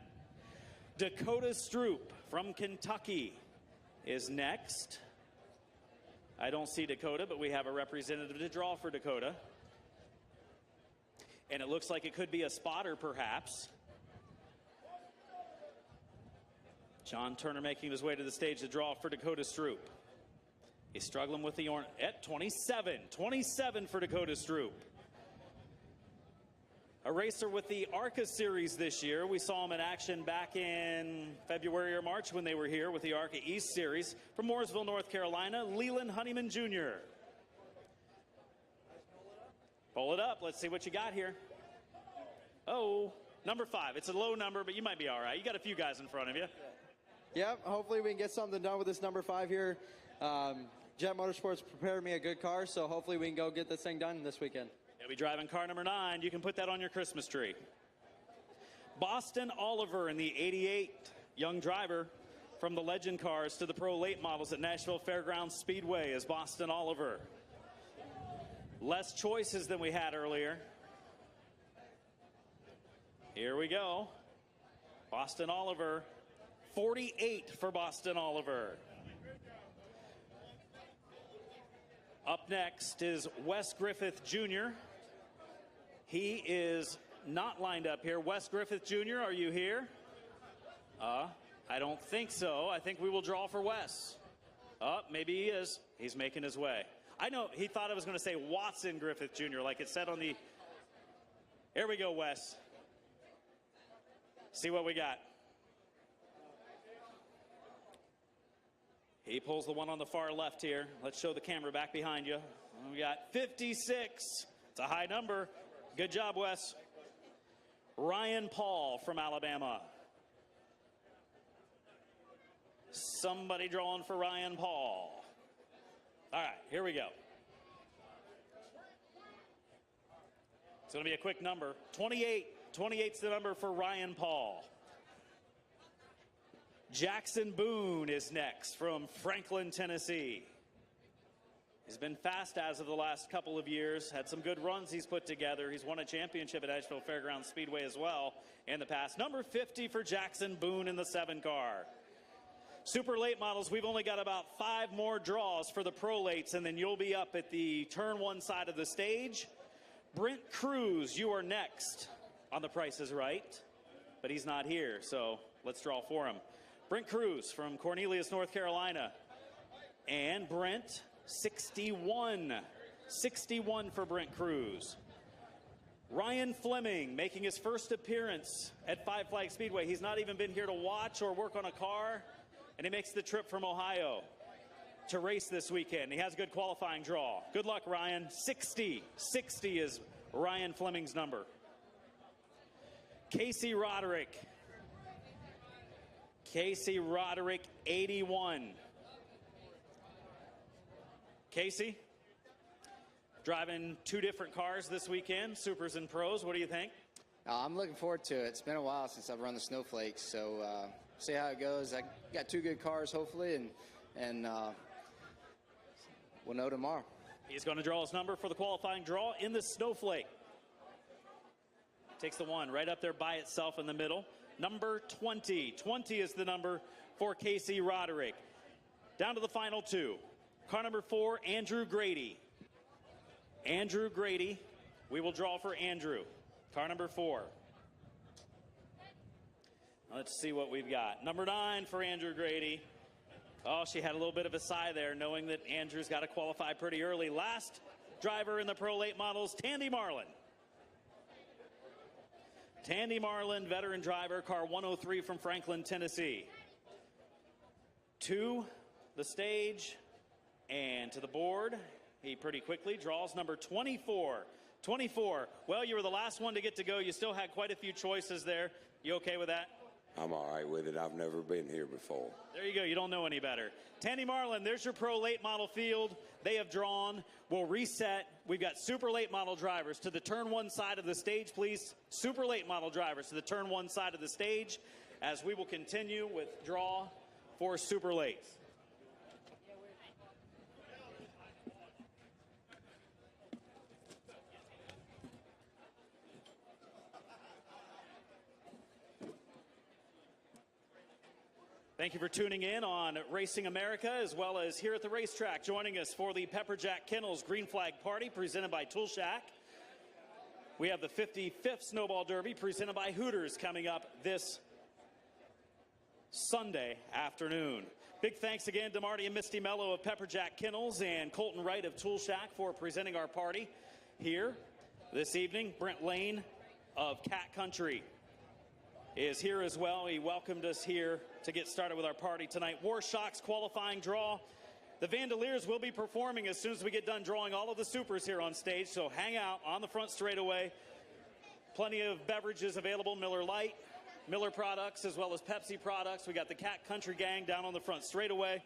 Dakota Stroop from Kentucky is next. I don't see Dakota, but we have a representative to draw for Dakota. And it looks like it could be a spotter, perhaps. John Turner making his way to the stage to draw for Dakota Stroop. He's struggling with the orange at 27. 27 for Dakota Stroop. A racer with the ARCA series this year. We saw him in action back in February or March when they were here with the ARCA East series. From Mooresville, North Carolina, Leland Honeyman Jr. Pull it up. Let's see what you got here. Oh, number 5. It's a low number, but you might be all right. You got a few guys in front of you. Yep, hopefully we can get something done with this number 5 here. Jet Motorsports prepared me a good car, so hopefully we can go get this thing done this weekend. He'll be driving car number 9. You can put that on your Christmas tree. Boston Oliver in the 88, young driver from the Legend cars to the Pro Late models at Nashville Fairgrounds Speedway is Boston Oliver. Less choices than we had earlier. Here we go. Boston Oliver. 48 for Boston Oliver. Up next is Wes Griffith Jr. He is not lined up here. Wes Griffith Jr., are you here? I don't think so. I think we will draw for Wes. Maybe he is. He's making his way. I know he thought I was going to say Watson Griffith Jr. like it said on the... Here we go, Wes. See what we got. He pulls the one on the far left here. Let's show the camera back behind you. We got 56. It's a high number. Good job, Wes. Ryan Paul from Alabama. Somebody drawing for Ryan Paul. All right, here we go. It's going to be a quick number. 28. 28's the number for Ryan Paul. Jackson Boone is next from Franklin, Tennessee. He's been fast as of the last couple of years. Had some good runs he's put together. He's won a championship at Nashville Fairgrounds Speedway as well in the past. Number 50 for Jackson Boone in the 7 car. Super late models, we've only got about 5 more draws for the pro lates, and then you'll be up at the turn 1 side of the stage. Brent Cruz, you are next on The Price is Right, but he's not here, so let's draw for him. Brent Cruz from Cornelius, North Carolina. And Brent, 61. 61 for Brent Cruz. Ryan Fleming making his first appearance at Five Flags Speedway. He's not even been here to watch or work on a car, and he makes the trip from Ohio to race this weekend. He has a good qualifying draw. Good luck, Ryan. 60. 60 is Ryan Fleming's number. Casey Roderick. Casey Roderick, 81. Casey, driving 2 different cars this weekend, Supers and Pros. What do you think? I'm looking forward to it. It's been a while since I've run the Snowflakes, so see how it goes. I got 2 good cars, hopefully, and we'll know tomorrow. He's going to draw his number for the qualifying draw in the Snowflake. Takes the 1 right up there by itself in the middle. Number 20. 20 is the number for Casey Roderick. Down to the final 2. Car number 4, Andrew Grady. Andrew Grady. We will draw for Andrew. Car number 4. Let's see what we've got. Number 9 for Andrew Grady. Oh, she had a little bit of a sigh there, knowing that Andrew's got to qualify pretty early. Last driver in the Pro Late Models, Tandy Marlin. Tandy Marlin, veteran driver, car 103 from Franklin, Tennessee. To the stage and to the board. He pretty quickly draws number 24. 24. Well, you were the last one to get to go. You still had quite a few choices there. You okay with that? I'm all right with it. I've never been here before. There you go. You don't know any better. Tandy Marlin, there's your Pro Late Model field. They have drawn. We'll reset. We've got Super Late Model drivers to the turn 1 side of the stage, please. Super Late Model drivers to the turn 1 side of the stage as we will continue with draw for Super Late. Thank you for tuning in on Racing America, as well as here at the racetrack. Joining us for the Pepperjack Kennels Green Flag Party, presented by Tool Shack. We have the 55th Snowball Derby, presented by Hooters, coming up this Sunday afternoon. Big thanks again to Marty and Misty Mello of Pepperjack Kennels and Colton Wright of Tool Shack for presenting our party here this evening. Brent Lane of Cat Country is here as well. He welcomed us here to get started with our party tonight. War Shock's qualifying draw. The Vandaliers will be performing as soon as we get done drawing all of the supers here on stage, so hang out on the front straightaway. Plenty of beverages available, Miller Lite, Miller products, as well as Pepsi products. We got the Cat Country Gang down on the front straightaway.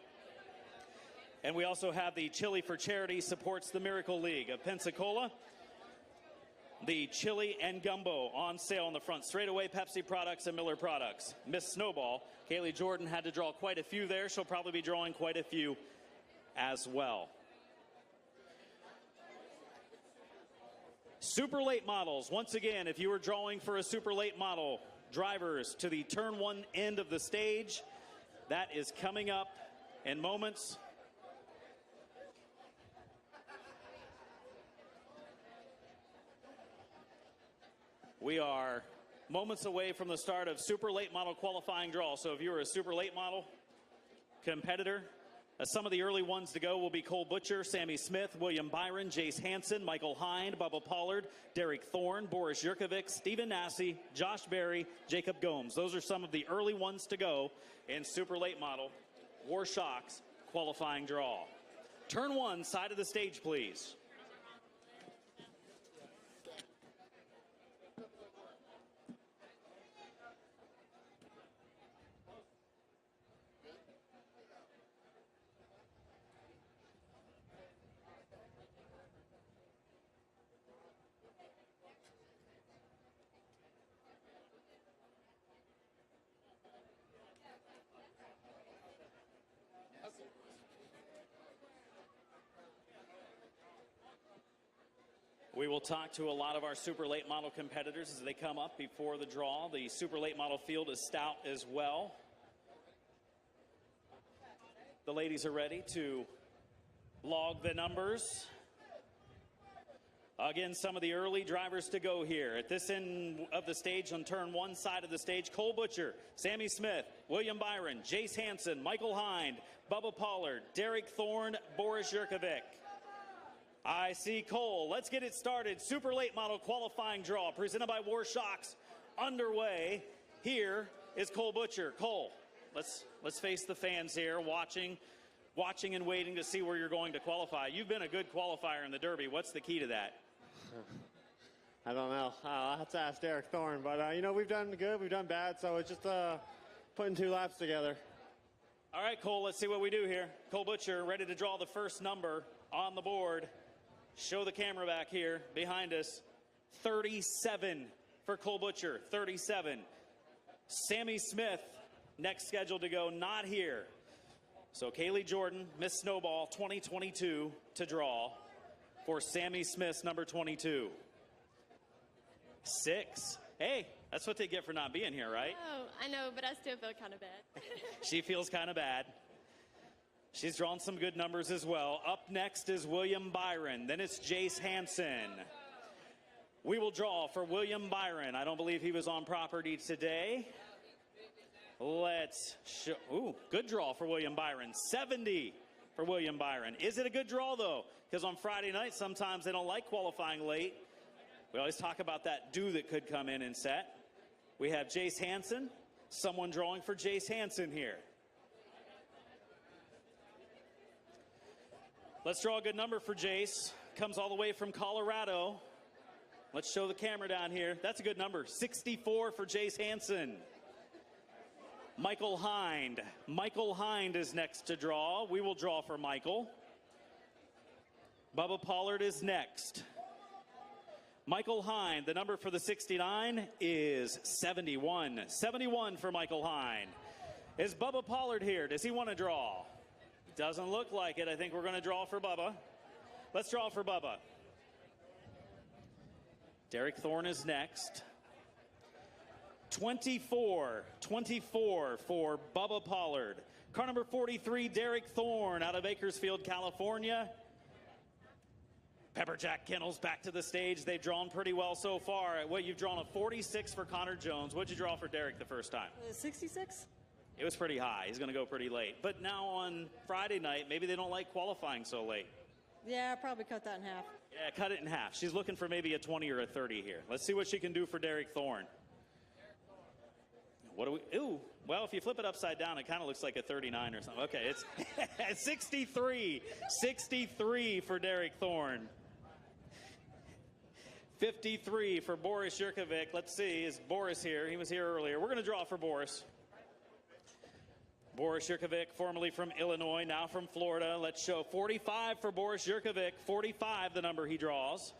And we also have the Chili for Charity supports the Miracle League of Pensacola. The chili and gumbo on sale on the front straightaway, Pepsi products and Miller products. Miss Snowball, Kaylee Jordan had to draw quite a few there. She'll probably be drawing quite a few as well. Super Late Models. Once again, if you were drawing for a Super Late Model, drivers to the turn 1 end of the stage. That is coming up in moments. We are moments away from the start of Super Late Model qualifying draw. So if you're a Super Late Model competitor, some of the early ones to go will be Cole Butcher, Sammy Smith, William Byron, Jace Hansen, Michael Hind, Bubba Pollard, Derek Thorne, Boris Yurkovic, Stephen Nassy, Josh Berry, Jacob Gomes. Those are some of the early ones to go in Super Late Model War Shock's qualifying draw. Turn 1, side of the stage, please. We will talk to a lot of our Super Late Model competitors as they come up before the draw. The Super Late Model field is stout as well. The ladies are ready to log the numbers. Again, some of the early drivers to go here. At this end of the stage, on turn 1 side of the stage, Cole Butcher, Sammy Smith, William Byron, Jace Hansen, Michael Hind, Bubba Pollard, Derek Thorne, Boris Yurkovic. I see Cole. Let's get it started. Super Late Model qualifying draw presented by War Shocks underway. Here is Cole Butcher. Cole, let's face the fans here watching and waiting to see where you're going to qualify. You've been a good qualifier in the Derby. What's the key to that? I don't know. I'll have to ask Derek Thorne. But, you know, we've done good, we've done bad, so it's just putting 2 laps together. All right, Cole, let's see what we do here. Cole Butcher ready to draw the first number on the board. Show the camera back here behind us. 37 for Cole Butcher, 37. Sammy Smith, next scheduled to go, not here. So Kaylee Jordan, Miss Snowball, 2022 to draw for Sammy Smith's number 22. 6. Hey, that's what they get for not being here, right? Oh, I know, but I still feel kind of bad. She feels kind of bad. She's drawn some good numbers as well. Up next is William Byron. Then it's Jace Hansen. We will draw for William Byron. I don't believe he was on property today. Let's show. Ooh, good draw for William Byron. 70 for William Byron. Is it a good draw, though? Because on Friday night, sometimes they don't like qualifying late. We always talk about that dew that could come in and set. We have Jace Hansen. Someone drawing for Jace Hansen here. Let's draw a good number for Jace. Comes all the way from Colorado. Let's show the camera down here. That's a good number. 64 for Jace Hansen. Michael Hind. Michael Hind is next to draw. We will draw for Michael. Bubba Pollard is next. Michael Hind, the number for the 69 is 71. 71 for Michael Hind. Is Bubba Pollard here? Does he want to draw? Doesn't look like it. I think we're going to draw for Bubba. Let's draw for Bubba. Derek Thorne is next. 24 for Bubba Pollard. Car number 43, Derek Thorne out of Bakersfield, California. Pepperjack Kennels back to the stage. They've drawn pretty well so far. What, you've drawn a 46 for Connor Jones. What'd you draw for Derek the first time? 66? It was pretty high. He's going to go pretty late. But now on Friday night, maybe they don't like qualifying so late. Yeah, probably cut that in half. Yeah, cut it in half. She's looking for maybe a 20 or a 30 here. Let's see what she can do for Derek Thorne. What do we, ooh, well, if you flip it upside down, it kind of looks like a 39 or something. Okay, it's 63. 63 for Derek Thorne. 53 for Boris Yurkovic. Let's see, is Boris here? He was here earlier. We're going to draw for Boris. Boris Yurkovic, formerly from Illinois, now from Florida. Let's show 45 for Boris Yurkovic. 45, the number he draws.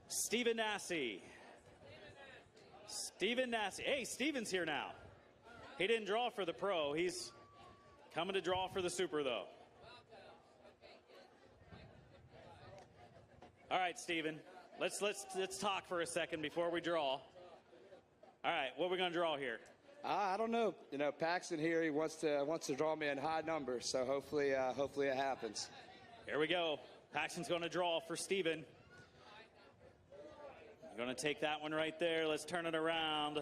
Stephen Nassy. Stephen Nassy. Hey, Stephen's here now. He didn't draw for the pro. He's coming to draw for the super, though. All right, Stephen. Let's talk for a second before we draw. All right, what are we going to draw here? I don't know. You know, Paxton here, he wants to draw me in high numbers, so hopefully it happens. Here we go. Paxton's going to draw for Stephen. Going to take that one right there. Let's turn it around.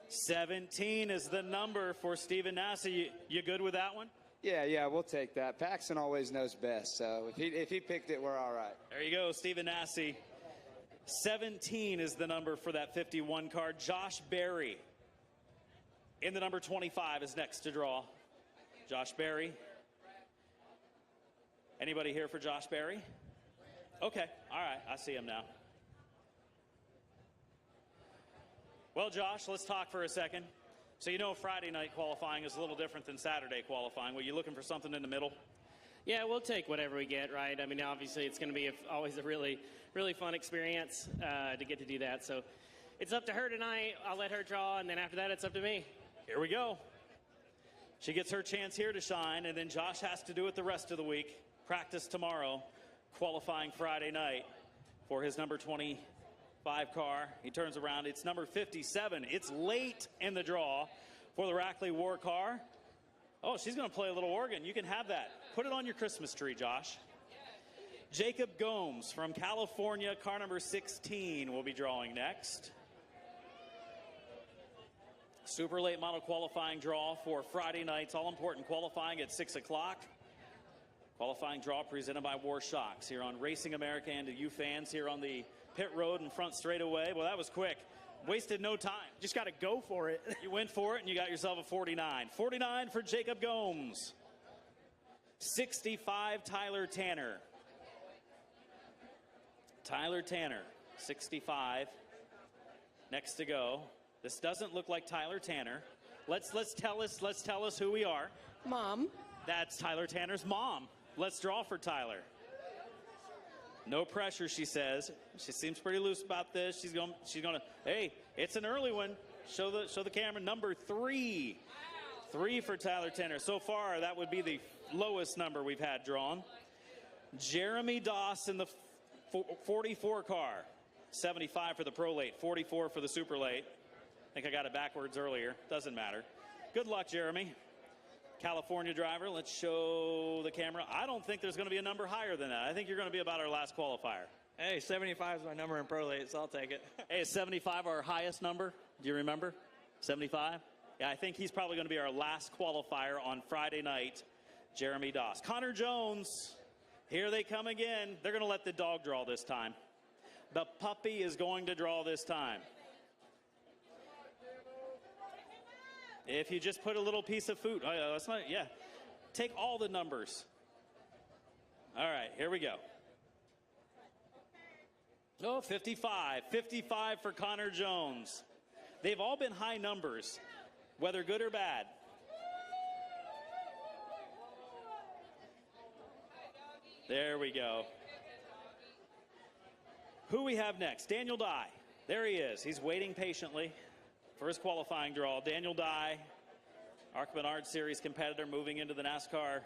17 is the number for Stephen Nassy. You good with that one? Yeah, we'll take that. Paxton always knows best, so if he picked it, we're all right. There you go, Stephen Nassy. 17 is the number for that 51 card. Josh Berry in the number 25 is next to draw. Josh Berry. Anybody here for Josh Berry? Okay, all right, I see him now. Well, Josh, let's talk for a second. So you know Friday night qualifying is a little different than Saturday qualifying. Were you looking for something in the middle? Yeah, we'll take whatever we get, right? I mean, obviously it's going to be always a really, really fun experience to get to do that. So it's up to her tonight. I'll let her draw, and then after that it's up to me. Here we go. She gets her chance here to shine, and then Josh has to do it the rest of the week. Practice tomorrow, qualifying Friday night for his number 25 car. He turns around. It's number 57. It's late in the draw for the Rackley War car. Oh, she's going to play a little organ. You can have that. Put it on your Christmas tree, Josh. Jacob Gomes from California, car number 16, will be drawing next. Super late model qualifying draw for Friday night's all-important qualifying at 6 o'clock. Qualifying draw presented by War Shocks here on Racing America, and to you fans here on the pit road and front straightaway. Well, that was quick. Wasted no time. Just got to go for it. You went for it, and you got yourself a 49. 49 for Jacob Gomes. 65, Tyler Tanner. Tyler Tanner, 65. Next to go. This doesn't look like Tyler Tanner. Let's tell us who we are. Mom. That's Tyler Tanner's mom. Let's draw for Tyler. No pressure, she says. She seems pretty loose about this. She's going to, hey, it's an early one. Show the camera. Number 3. 3 for Tyler Tanner. So far, that would be the lowest number we've had drawn. Jeremy Doss in the 44 car. 75 for the pro late, 44 for the super late. I think I got it backwards earlier. Doesn't matter. Good luck, Jeremy. California driver. Let's show the camera. I don't think there's going to be a number higher than that. I think you're going to be about our last qualifier. Hey, 75 is my number in pro late, so I'll take it. Hey, is 75 our highest number? Do you remember? 75? Yeah, I think he's probably going to be our last qualifier on Friday night, Jeremy Doss. Connor Jones, here they come again. They're going to let the dog draw this time. The puppy is going to draw this time. If you just put a little piece of food, that's not, yeah. Take all the numbers. All right, here we go. Oh, 55. 55 for Connor Jones. They've all been high numbers, whether good or bad. There we go. Who we have next? Daniel Dye. There he is. He's waiting patiently for his qualifying draw. Daniel Dye, ARC Menard Series competitor, moving into the NASCAR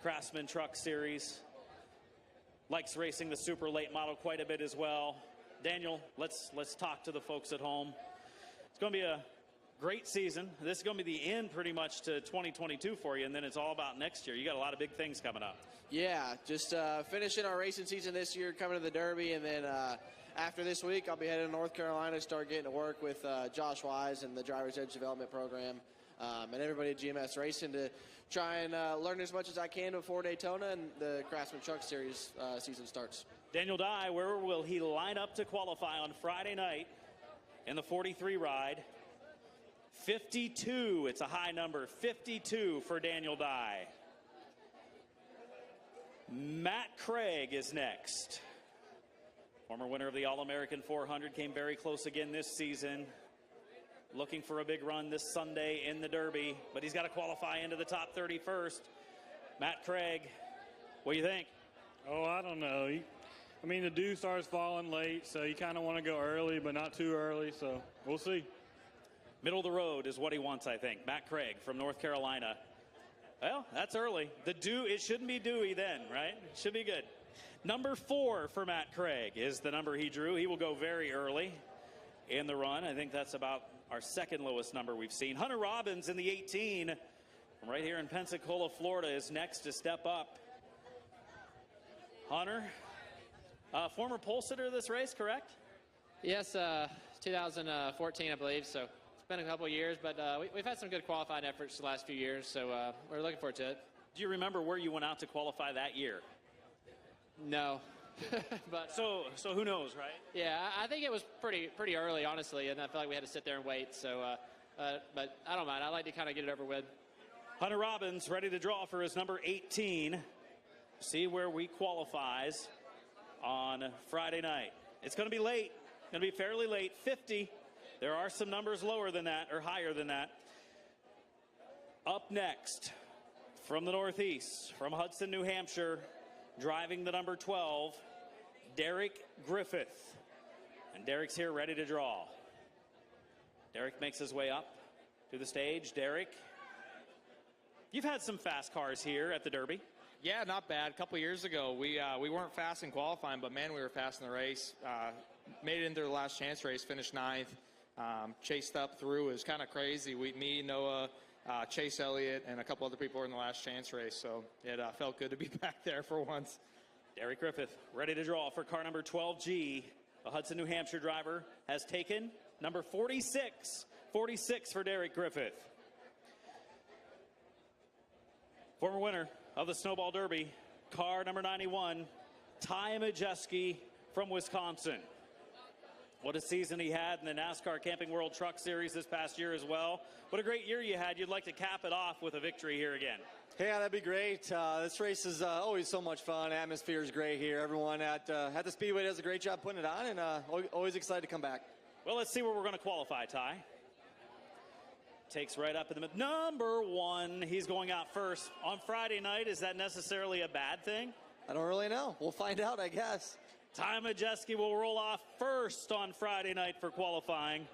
Craftsman Truck Series. Likes racing the super late model quite a bit as well. Daniel, let's talk to the folks at home. It's going to be a great season. This is going to be the end pretty much to 2022 for you, and then it's all about next year. You got a lot of big things coming up. Yeah, just finishing our racing season this year, coming to the Derby, and then after this week, I'll be heading to North Carolina, start getting to work with Josh Wise and the Driver's Edge Development Program and everybody at GMS Racing to try and learn as much as I can before Daytona and the Craftsman Truck Series season starts. Daniel Dye, where will he line up to qualify on Friday night in the 43 ride? 52, it's a high number, 52 for Daniel Dye. Matt Craig is next. Former winner of the All-American 400, came very close again this season. Looking for a big run this Sunday in the Derby, but he's got to qualify into the top 30 first. Matt Craig, what do you think? Oh, I don't know. The dew starts falling late, so you kind of want to go early, but not too early, so we'll see. Middle of the road is what he wants, I think. Matt Craig from North Carolina. Well, that's early. The dew, it shouldn't be dewy then, right? It should be good. Number 4 for Matt Craig is the number he drew. He will go very early in the run. I think that's about our second lowest number we've seen. Hunter Robbins in the 18 from right here in Pensacola, Florida, is next to step up. Hunter, former pole sitter of this race, correct? Yes, 2014, I believe. So it's been a couple of years, but we've had some good qualifying efforts the last few years, so we're looking forward to it. Do you remember where you went out to qualify that year? No. But so who knows, right? Yeah, I think it was pretty early, honestly, and I felt like we had to sit there and wait. So, but I don't mind. I like to kind of get it over with. Hunter Robbins ready to draw for his number 18. See where we qualifies on Friday night. It's going to be late. Going to be fairly late. 50. There are some numbers lower than that or higher than that. Up next, from the Northeast, from Hudson, New Hampshire, driving the number 12, Derek Griffith. And Derek's here ready to draw. Derek makes his way up to the stage. Derek, you've had some fast cars here at the Derby. Yeah, not bad. A couple years ago, we weren't fast in qualifying, but man, we were fast in the race. Made it into the last chance race, finished 9th. Chased up through. It was kind of crazy. Me, Noah, Chase Elliott, and a couple other people were in the last chance race, so it felt good to be back there for once. Derek Griffith ready to draw for car number 12G. The Hudson, New Hampshire driver has taken number 46. 46 for Derek Griffith. Former winner of the Snowball Derby, car number 91, Ty Majeski from Wisconsin. What a season he had in the NASCAR Camping World Truck Series this past year as well. What a great year you had. You'd like to cap it off with a victory here again. Yeah, that'd be great. This race is always so much fun. Atmosphere is great here. Everyone at the Speedway does a great job putting it on, and always excited to come back. Well, let's see where we're going to qualify, Ty. Takes right up in the middle. Number 1, he's going out first. On Friday night, is that necessarily a bad thing? I don't really know. We'll find out, I guess. Ty Majeski will roll off first on Friday night for qualifying.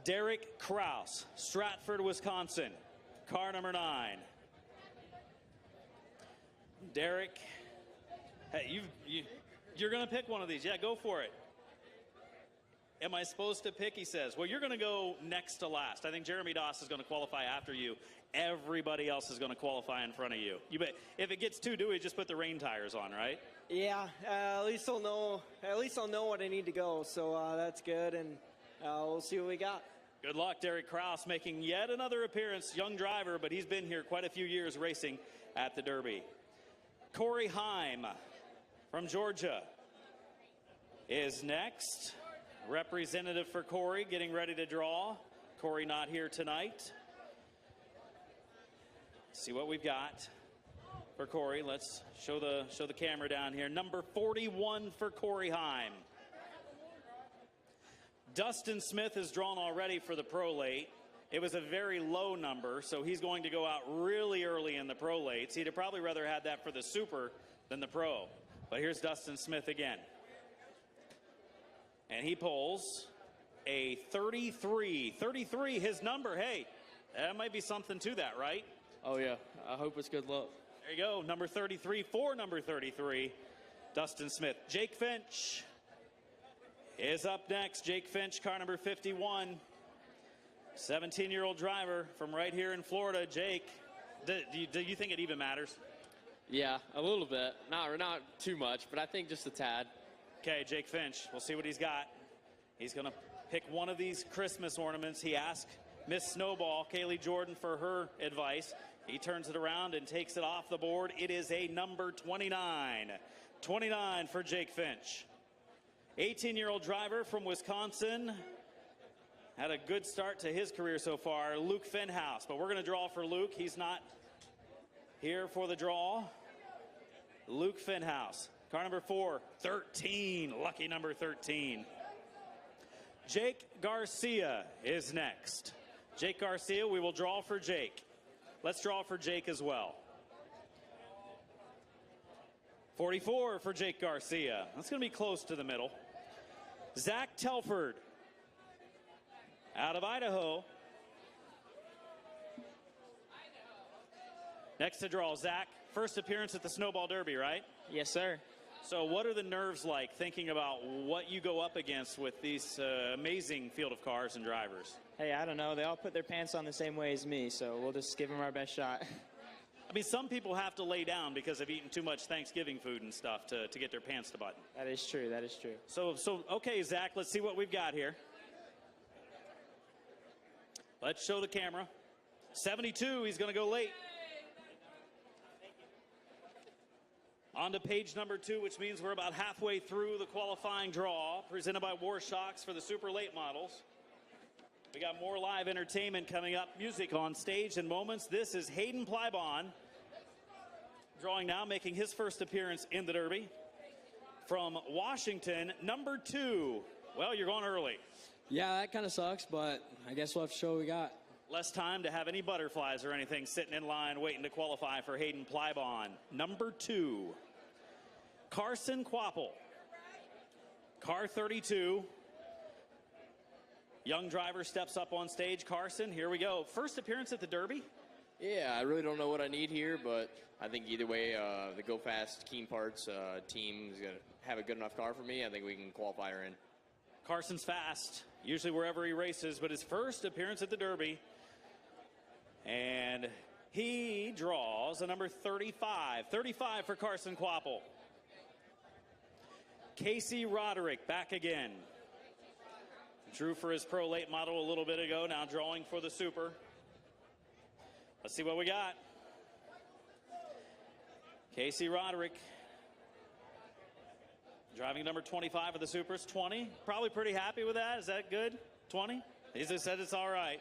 Derek Kraus, Stratford, Wisconsin, car number 9. Derek, hey, you're going to pick one of these. Yeah, go for it. Am I supposed to pick? He says. Well, you're going to go next to last. I think Jeremy Doss is going to qualify after you. Everybody else is going to qualify in front of you. You bet. If it gets too dewy, just put the rain tires on, right? Yeah, at least I'll know. At least I'll know what I need to go. So that's good, and we'll see what we got. Good luck, Derek Kraus, making yet another appearance. Young driver, but he's been here quite a few years racing at the Derby. Corey Heim from Georgia is next. Representative for Corey getting ready to draw. Corey not here tonight. See what we've got for Corey. Let's show the camera down here. Number 41 for Corey Heim. Dustin Smith is drawn already for the Pro Late. It was a very low number, so he's going to go out really early in the Pro Lates. He'd have probably rather had that for the Super than the Pro. But here's Dustin Smith again. And he pulls a 33. 33, his number. Hey, that might be something to that, right? Oh, yeah. I hope it's good luck. There you go. Number 33 for number 33, Dustin Smith. Jake Finch is up next. Jake Finch, car number 51. 17-year-old driver from right here in Florida. Jake, do you think it even matters? Yeah, a little bit. Not too much, but I think just a tad. Okay, Jake Finch. We'll see what he's got. He's going to pick one of these Christmas ornaments. He asked Miss Snowball, Kaylee Jordan, for her advice. He turns it around and takes it off the board. It is a number 29. 29 for Jake Finch. 18-year-old driver from Wisconsin. Had a good start to his career so far, Luke Fenhouse. But we're going to draw for Luke. He's not here for the draw. Luke Fenhouse. Car number 4, 13. Lucky number 13. Jake Garcia is next. Jake Garcia, we will draw for Jake. Let's draw for Jake as well. 44 for Jake Garcia. That's going to be close to the middle. Zach Telford out of Idaho. Next to draw, Zach. First appearance at the Snowball Derby, right? Yes, sir. So what are the nerves like thinking about what you go up against with these amazing field of cars and drivers? Hey, I don't know. They all put their pants on the same way as me, so we'll just give them our best shot. I mean, some people have to lay down because they've eaten too much Thanksgiving food and stuff to get their pants to button. That is true. That is true. So okay, Zach, let's see what we've got here. Let's show the camera. 72, he's going to go late. On to page number 2, which means we're about halfway through the qualifying draw, presented by Warshocks for the super late models. We got more live entertainment coming up, music on stage in moments. This is Hayden Plybon, drawing now, making his first appearance in the Derby. From Washington, number 2. Well, you're going early. Yeah, that kind of sucks, but I guess we'll have to show what we got. Less time to have any butterflies or anything sitting in line waiting to qualify for Hayden Plybon. Number 2, Carson Quapple. Car 32. Young driver steps up on stage. Carson, here we go. First appearance at the Derby? Yeah, I really don't know what I need here, but I think either way, the Go Fast Keen Parts team is going to have a good enough car for me. I think we can qualify her in. Carson's fast, usually wherever he races, but his first appearance at the Derby. And he draws a number 35. 35 for Carson Quapple. Casey Roderick back again. Drew for his Pro Late model a little bit ago, now drawing for the Super. Let's see what we got. Casey Roderick. Driving number 25 of the Supers, 20. Probably pretty happy with that. Is that good? 20? He just said it's all right.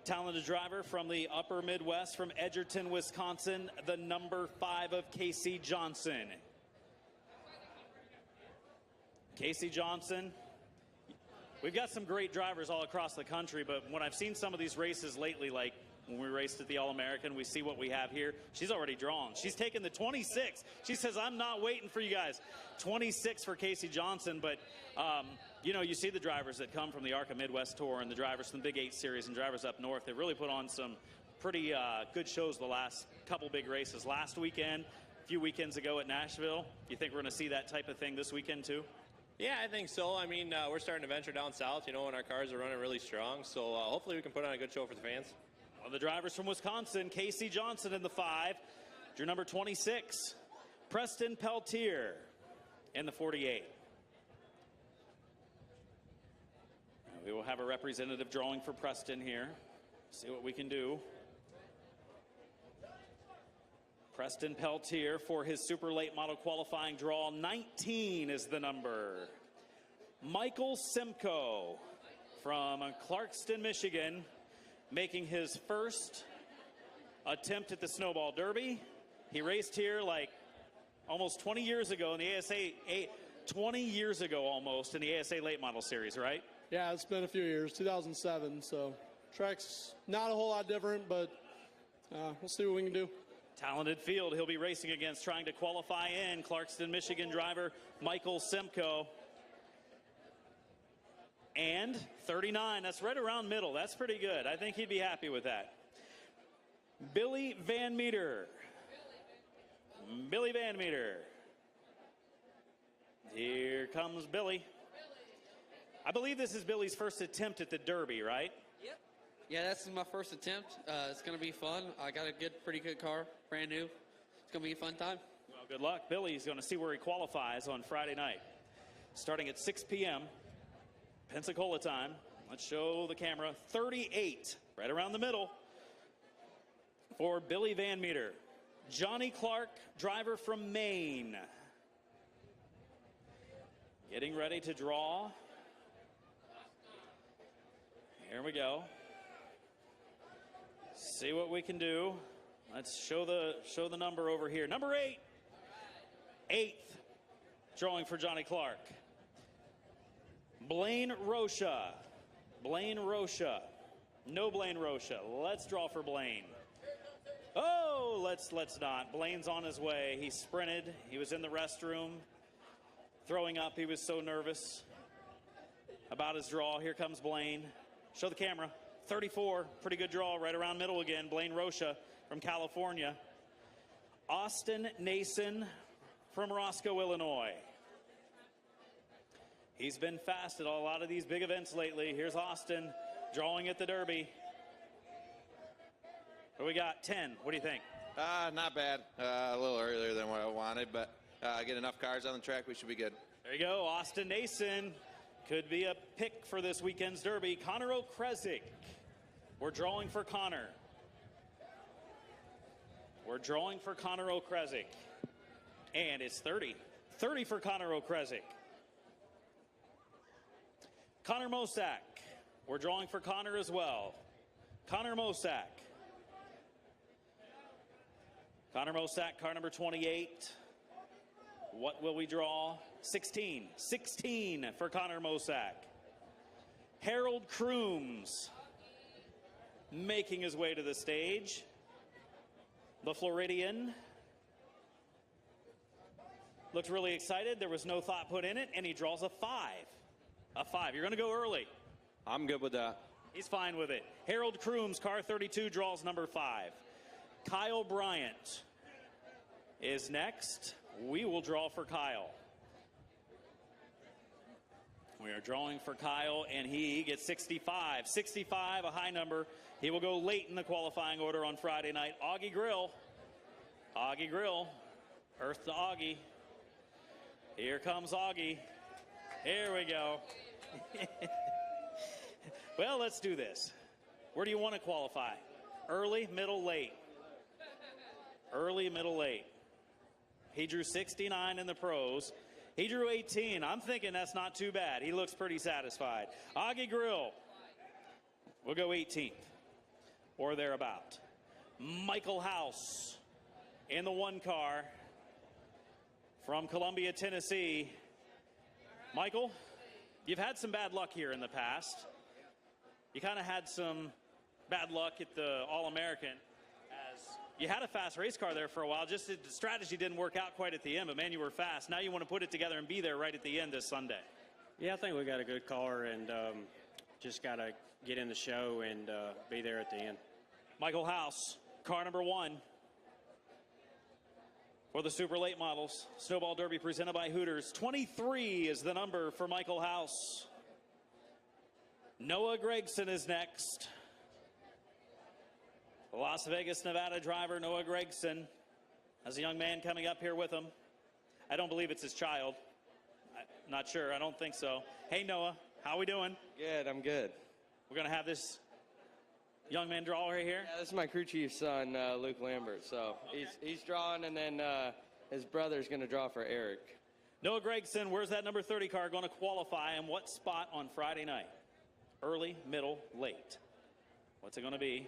Talented driver from the upper Midwest, from Edgerton, Wisconsin, the number 5 of Casey Johnson. Casey Johnson. We've got some great drivers all across the country, but when I've seen some of these races lately, like when we raced at the All-American, we see what we have here. She's already drawn. She's taken the 26. She says, I'm not waiting for you guys. 26 for Casey Johnson, but you know, you see the drivers that come from the ARCA Midwest Tour and the drivers from the Big 8 Series and drivers up north. They've really put on some pretty good shows the last couple big races. Last weekend, a few weekends ago at Nashville. You think we're going to see that type of thing this weekend too? Yeah, I think so. I mean, we're starting to venture down south, you know, and our cars are running really strong. So hopefully we can put on a good show for the fans. One of the drivers from Wisconsin, Casey Johnson in the 5. Drew number 26, Preston Peltier in the 48. We will have a representative drawing for Preston here. See what we can do. Preston Peltier for his super late model qualifying draw. 19 is the number. Michael Simcoe from Clarkston, Michigan, making his first attempt at the Snowball Derby. He raced here like almost 20 years ago in the ASA, 20 years ago almost in the ASA Late Model Series, right? Yeah, it's been a few years, 2007, so track's not a whole lot different, but we'll see what we can do. Talented field he'll be racing against, trying to qualify in. Clarkston, Michigan driver Michael Simcoe. And 39, that's right around middle. That's pretty good. I think he'd be happy with that. Billy Van Meter. Billy Van Meter. Here comes Billy. I believe this is Billy's first attempt at the Derby, right? Yep. Yeah, this is my first attempt. It's going to be fun. I got a pretty good car, brand new. It's going to be a fun time. Well, good luck. Billy's going to see where he qualifies on Friday night. Starting at 6 p.m. Pensacola time. Let's show the camera. 38, right around the middle for Billy Van Meter. Johnny Clark, driver from Maine. Getting ready to draw. Here we go. See what we can do. Let's show the number over here. Number 8. 8th drawing for Johnny Clark. Blaine Rocha. Blaine Rocha. No Blaine Rocha. Let's draw for Blaine. Oh, let's not. Blaine's on his way. He sprinted. He was in the restroom. Throwing up. He was so nervous about his draw. Here comes Blaine. Show the camera. 34. Pretty good draw. Right around middle again. Blaine Rocha from California. Austin Nason from Roscoe, Illinois. He's been fast at a lot of these big events lately. Here's Austin drawing at the Derby. What we got? 10. What do you think? Not bad. A little earlier than what I wanted, but get enough cars on the track, we should be good. There you go. Austin Nason could be a pick for this weekend's Derby. Connor O'Kresick. We're drawing for Connor. We're drawing for Connor O'Kresick. And it's 30. 30 for Connor O'Kresick. Connor Mosak. We're drawing for Connor as well. Connor Mosak. Connor Mosak, car number 28. What will we draw? 16. 16 for Connor Mosak. Harold Crooms making his way to the stage. The Floridian. Looked really excited. There was no thought put in it, and he draws a 5. A 5. You're going to go early. I'm good with that. He's fine with it. Harold Crooms, car 32, draws number 5. Kyle Bryant is next. We will draw for Kyle. We are drawing for Kyle, and he gets 65. 65, a high number. He will go late in the qualifying order on Friday night. Augie Grill. Augie Grill. Earth to Augie. Here comes Augie. Here we go. Well, let's do this. Where do you want to qualify? Early, middle, late? Early, middle, late. He drew 69 in the pros. He drew 18. I'm thinking that's not too bad. He looks pretty satisfied. Augie Grill. We'll go 18th or thereabout. Michael House in the 1 car from Columbia, Tennessee. Michael, you've had some bad luck here in the past. You kind of had some bad luck at the All-American as you had a fast race car there for a while. Just the strategy didn't work out quite at the end, but man, you were fast. Now you want to put it together and be there right at the end this Sunday. Yeah, I think we got a good car and just got to get in the show and be there at the end. Michael House, car number 1 for the super late models. Snowball Derby presented by Hooters. 23 is the number for Michael House. Noah Gregson is next. Las Vegas, Nevada driver Noah Gregson has a young man coming up here with him. I don't believe it's his child. I'm not sure. I don't think so. Hey, Noah, How we doing? Good, I'm good. We're going to have this young man draw right here. Yeah, this is my crew chief's son, Luke Lambert. So he's drawing, and then his brother's going to draw for Eric. Noah Gregson, where's that number 30 car going to qualify, and what spot on Friday night? Early, middle, late. What's it going to be?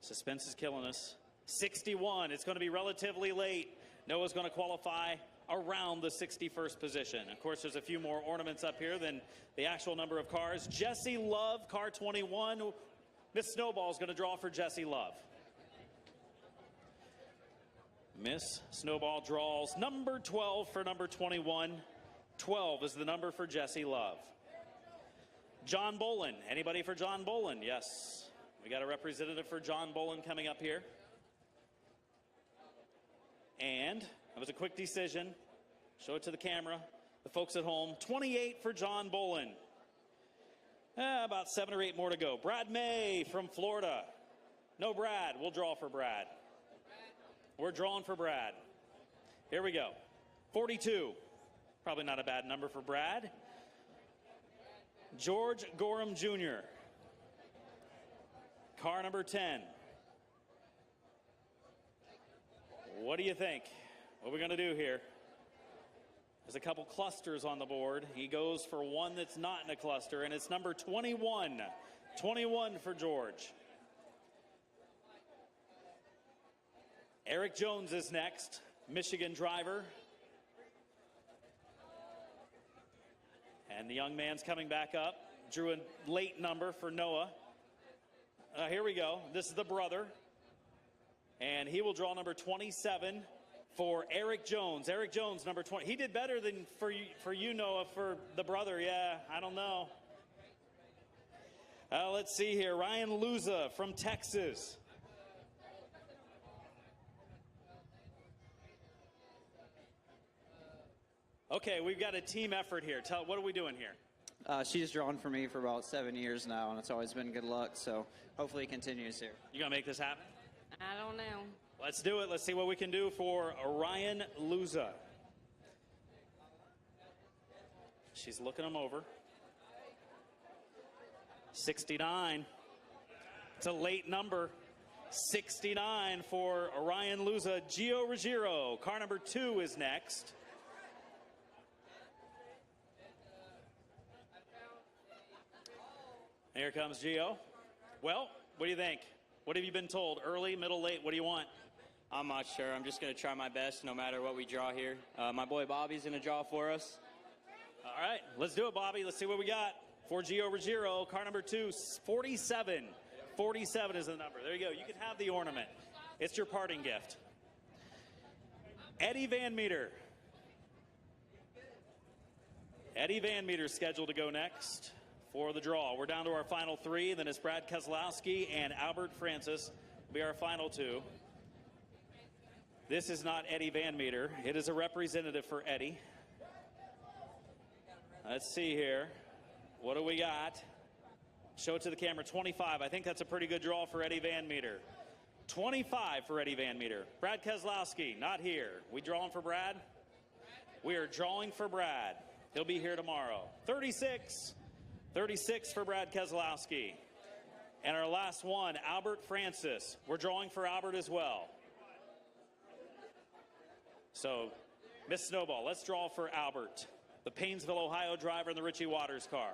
Suspense is killing us. 61. It's going to be relatively late. Noah's going to qualify around the 61st position. Of course, there's a few more ornaments up here than the actual number of cars. Jesse Love, car 21. Miss Snowball is going to draw for Jesse Love. Miss Snowball draws number 12 for number 21. 12 is the number for Jesse Love. John Bolin. Anybody for John Bolin? Yes. We got a representative for John Bolin coming up here. And it was a quick decision. Show it to the camera. The folks at home. 28 for John Bolin. About 7 or 8 more to go. Brad May from Florida. No Brad. We'll draw for Brad. We're drawing for Brad. Here we go. 42. Probably not a bad number for Brad. George Gorham Jr. Car number 10. What do you think? What are we going to do here? There's a couple clusters on the board. He goes for one that's not in a cluster, and it's number 21. 21 for George. Eric Jones is next, Michigan driver. And the young man's coming back up. Drew a late number for Noah. Here we go. This is the brother. And he will draw number 27 for Eric Jones. Eric Jones, number 20. He did better than for you, Noah, for the brother. Yeah, I don't know. Let's see here. Ryan Luza from Texas. Okay, we've got a team effort here. What are we doing here? She's drawn for me for about 7 years now, and it's always been good luck, so hopefully it continues here. You gonna make this happen? I don't know. Let's do it. Let's see what we can do for Ryan Luza. She's looking him over. 69. It's a late number. 69 for Ryan Luza. Gio Ruggiero, car number 2 is next. Here comes Gio. Well, what do you think? What have you been told? Early, middle, late? What do you want? I'm not sure. I'm just going to try my best no matter what we draw here. My boy Bobby's going to draw for us. All right, let's do it, Bobby. Let's see what we got. For Gio Ruggiero, car number 2, 47. 47 is the number. There you go. You can have the ornament. It's your parting gift. Eddie Van Meter. Eddie Van Meter scheduled to go next for the draw. We're down to our final 3. Then it's Brad Keselowski and Albert Francis will be our final 2. This is not Eddie Van Meter. It is a representative for Eddie. Let's see here. What do we got? Show it to the camera. 25. I think that's a pretty good draw for Eddie Van Meter. 25 for Eddie Van Meter. Brad Keselowski, not here. We drawing for Brad? We are drawing for Brad. He'll be here tomorrow. 36. 36 for Brad Keselowski. And our last one, Albert Francis. We're drawing for Albert as well. So, Miss Snowball, let's draw for Albert, the Painesville, Ohio driver in the Richie Waters car.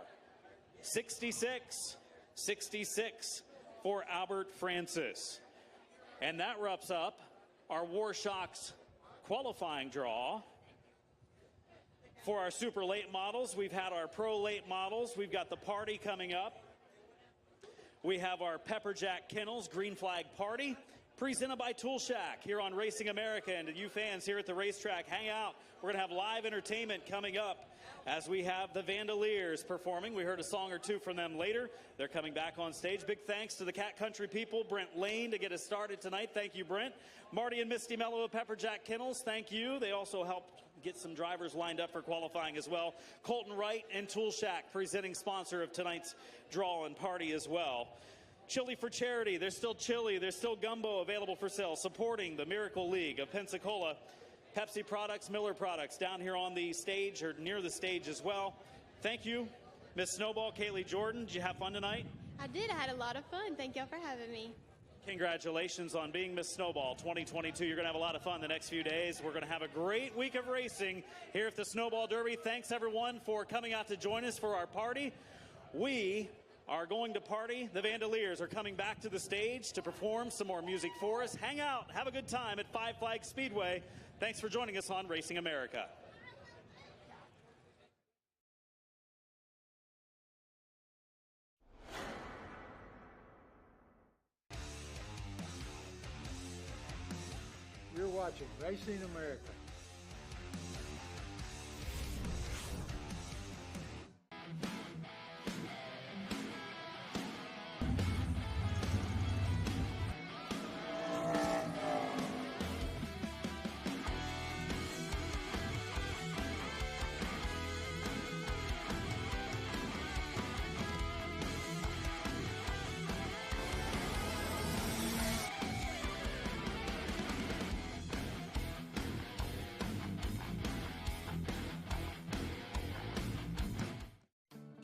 66, 66 for Albert Francis. And that wraps up our Warshocks qualifying draw. For our super late models, we've had our pro late models. We've got the party coming up. We have our Pepperjack Kennels Green Flag Party, presented by Tool Shack here on Racing America. And you fans here at the racetrack, hang out. We're going to have live entertainment coming up as we have the Vandaliers performing. We heard a song or two from them later. They're coming back on stage. Big thanks to the Cat Country people, Brent Lane, to get us started tonight. Thank you, Brent. Marty and Misty Mello of Pepperjack Kennels, thank you. They also helped get some drivers lined up for qualifying as well. Colton Wright and Tool Shack, presenting sponsor of tonight's draw and party as well. Chili for Charity, there's still chili, there's still gumbo available for sale, supporting the Miracle League of Pensacola. Pepsi products, Miller products, down here on the stage or near the stage as well. Thank you Miss Snowball, Kaylee Jordan, did you have fun tonight? I did. I had a lot of fun. Thank y'all for having me. Congratulations on being Miss Snowball 2022. You're going to have a lot of fun the next few days. We're going to have a great week of racing here at the Snowball Derby. Thanks, everyone, for coming out to join us for our party. We are going to party. The Vandaliers are coming back to the stage to perform some more music for us. Hang out. Have a good time at Five Flags Speedway. Thanks for joining us on Racing America. You're watching Racing America.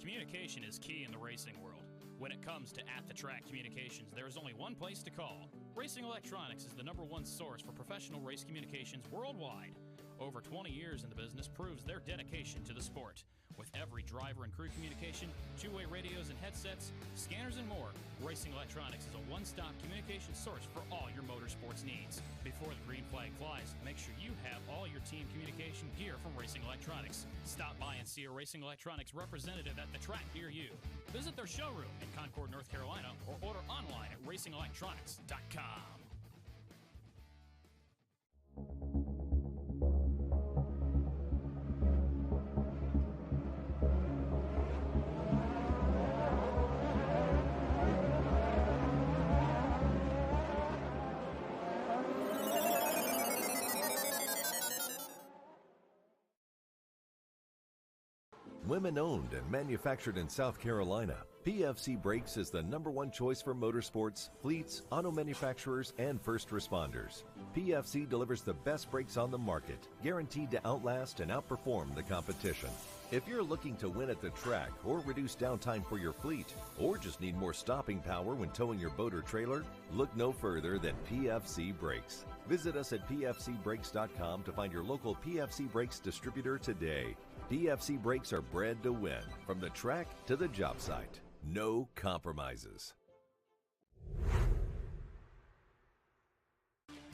Communication is key in the racing world. When it comes to at-the-track communications, there is only one place to call. Racing Electronics is the #1 source for professional race communications worldwide. Over 20 years in the business proves their dedication to the sport. With every driver and crew communication, two-way radios and headsets, scanners and more, Racing Electronics is a one-stop communication source for all your motorsports needs. Before the green flag flies, make sure you have all your team communication gear from Racing Electronics. Stop by and see a Racing Electronics representative at the track near you. Visit their showroom in Concord, North Carolina, or order online at racingelectronics.com. Women-owned and manufactured in South Carolina, PFC Brakes is the #1 choice for motorsports, fleets, auto manufacturers, and first responders. PFC delivers the best brakes on the market, guaranteed to outlast and outperform the competition. If you're looking to win at the track or reduce downtime for your fleet, or just need more stopping power when towing your boat or trailer, look no further than PFC Brakes. Visit us at pfcbrakes.com to find your local PFC Brakes distributor today. PFC Brakes are bred to win, from the track to the job site. No compromises.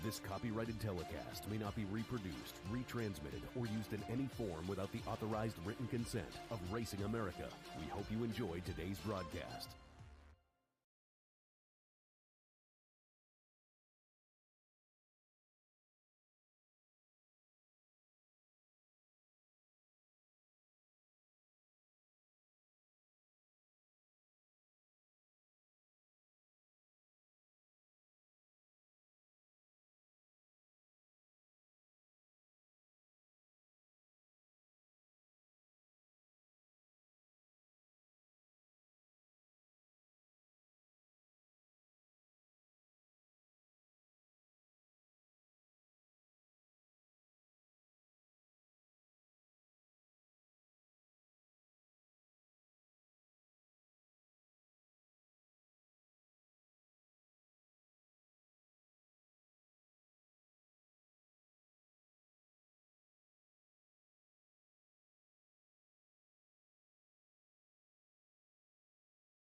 This copyrighted telecast may not be reproduced, retransmitted, or used in any form without the authorized written consent of Racing America. We hope you enjoyed today's broadcast.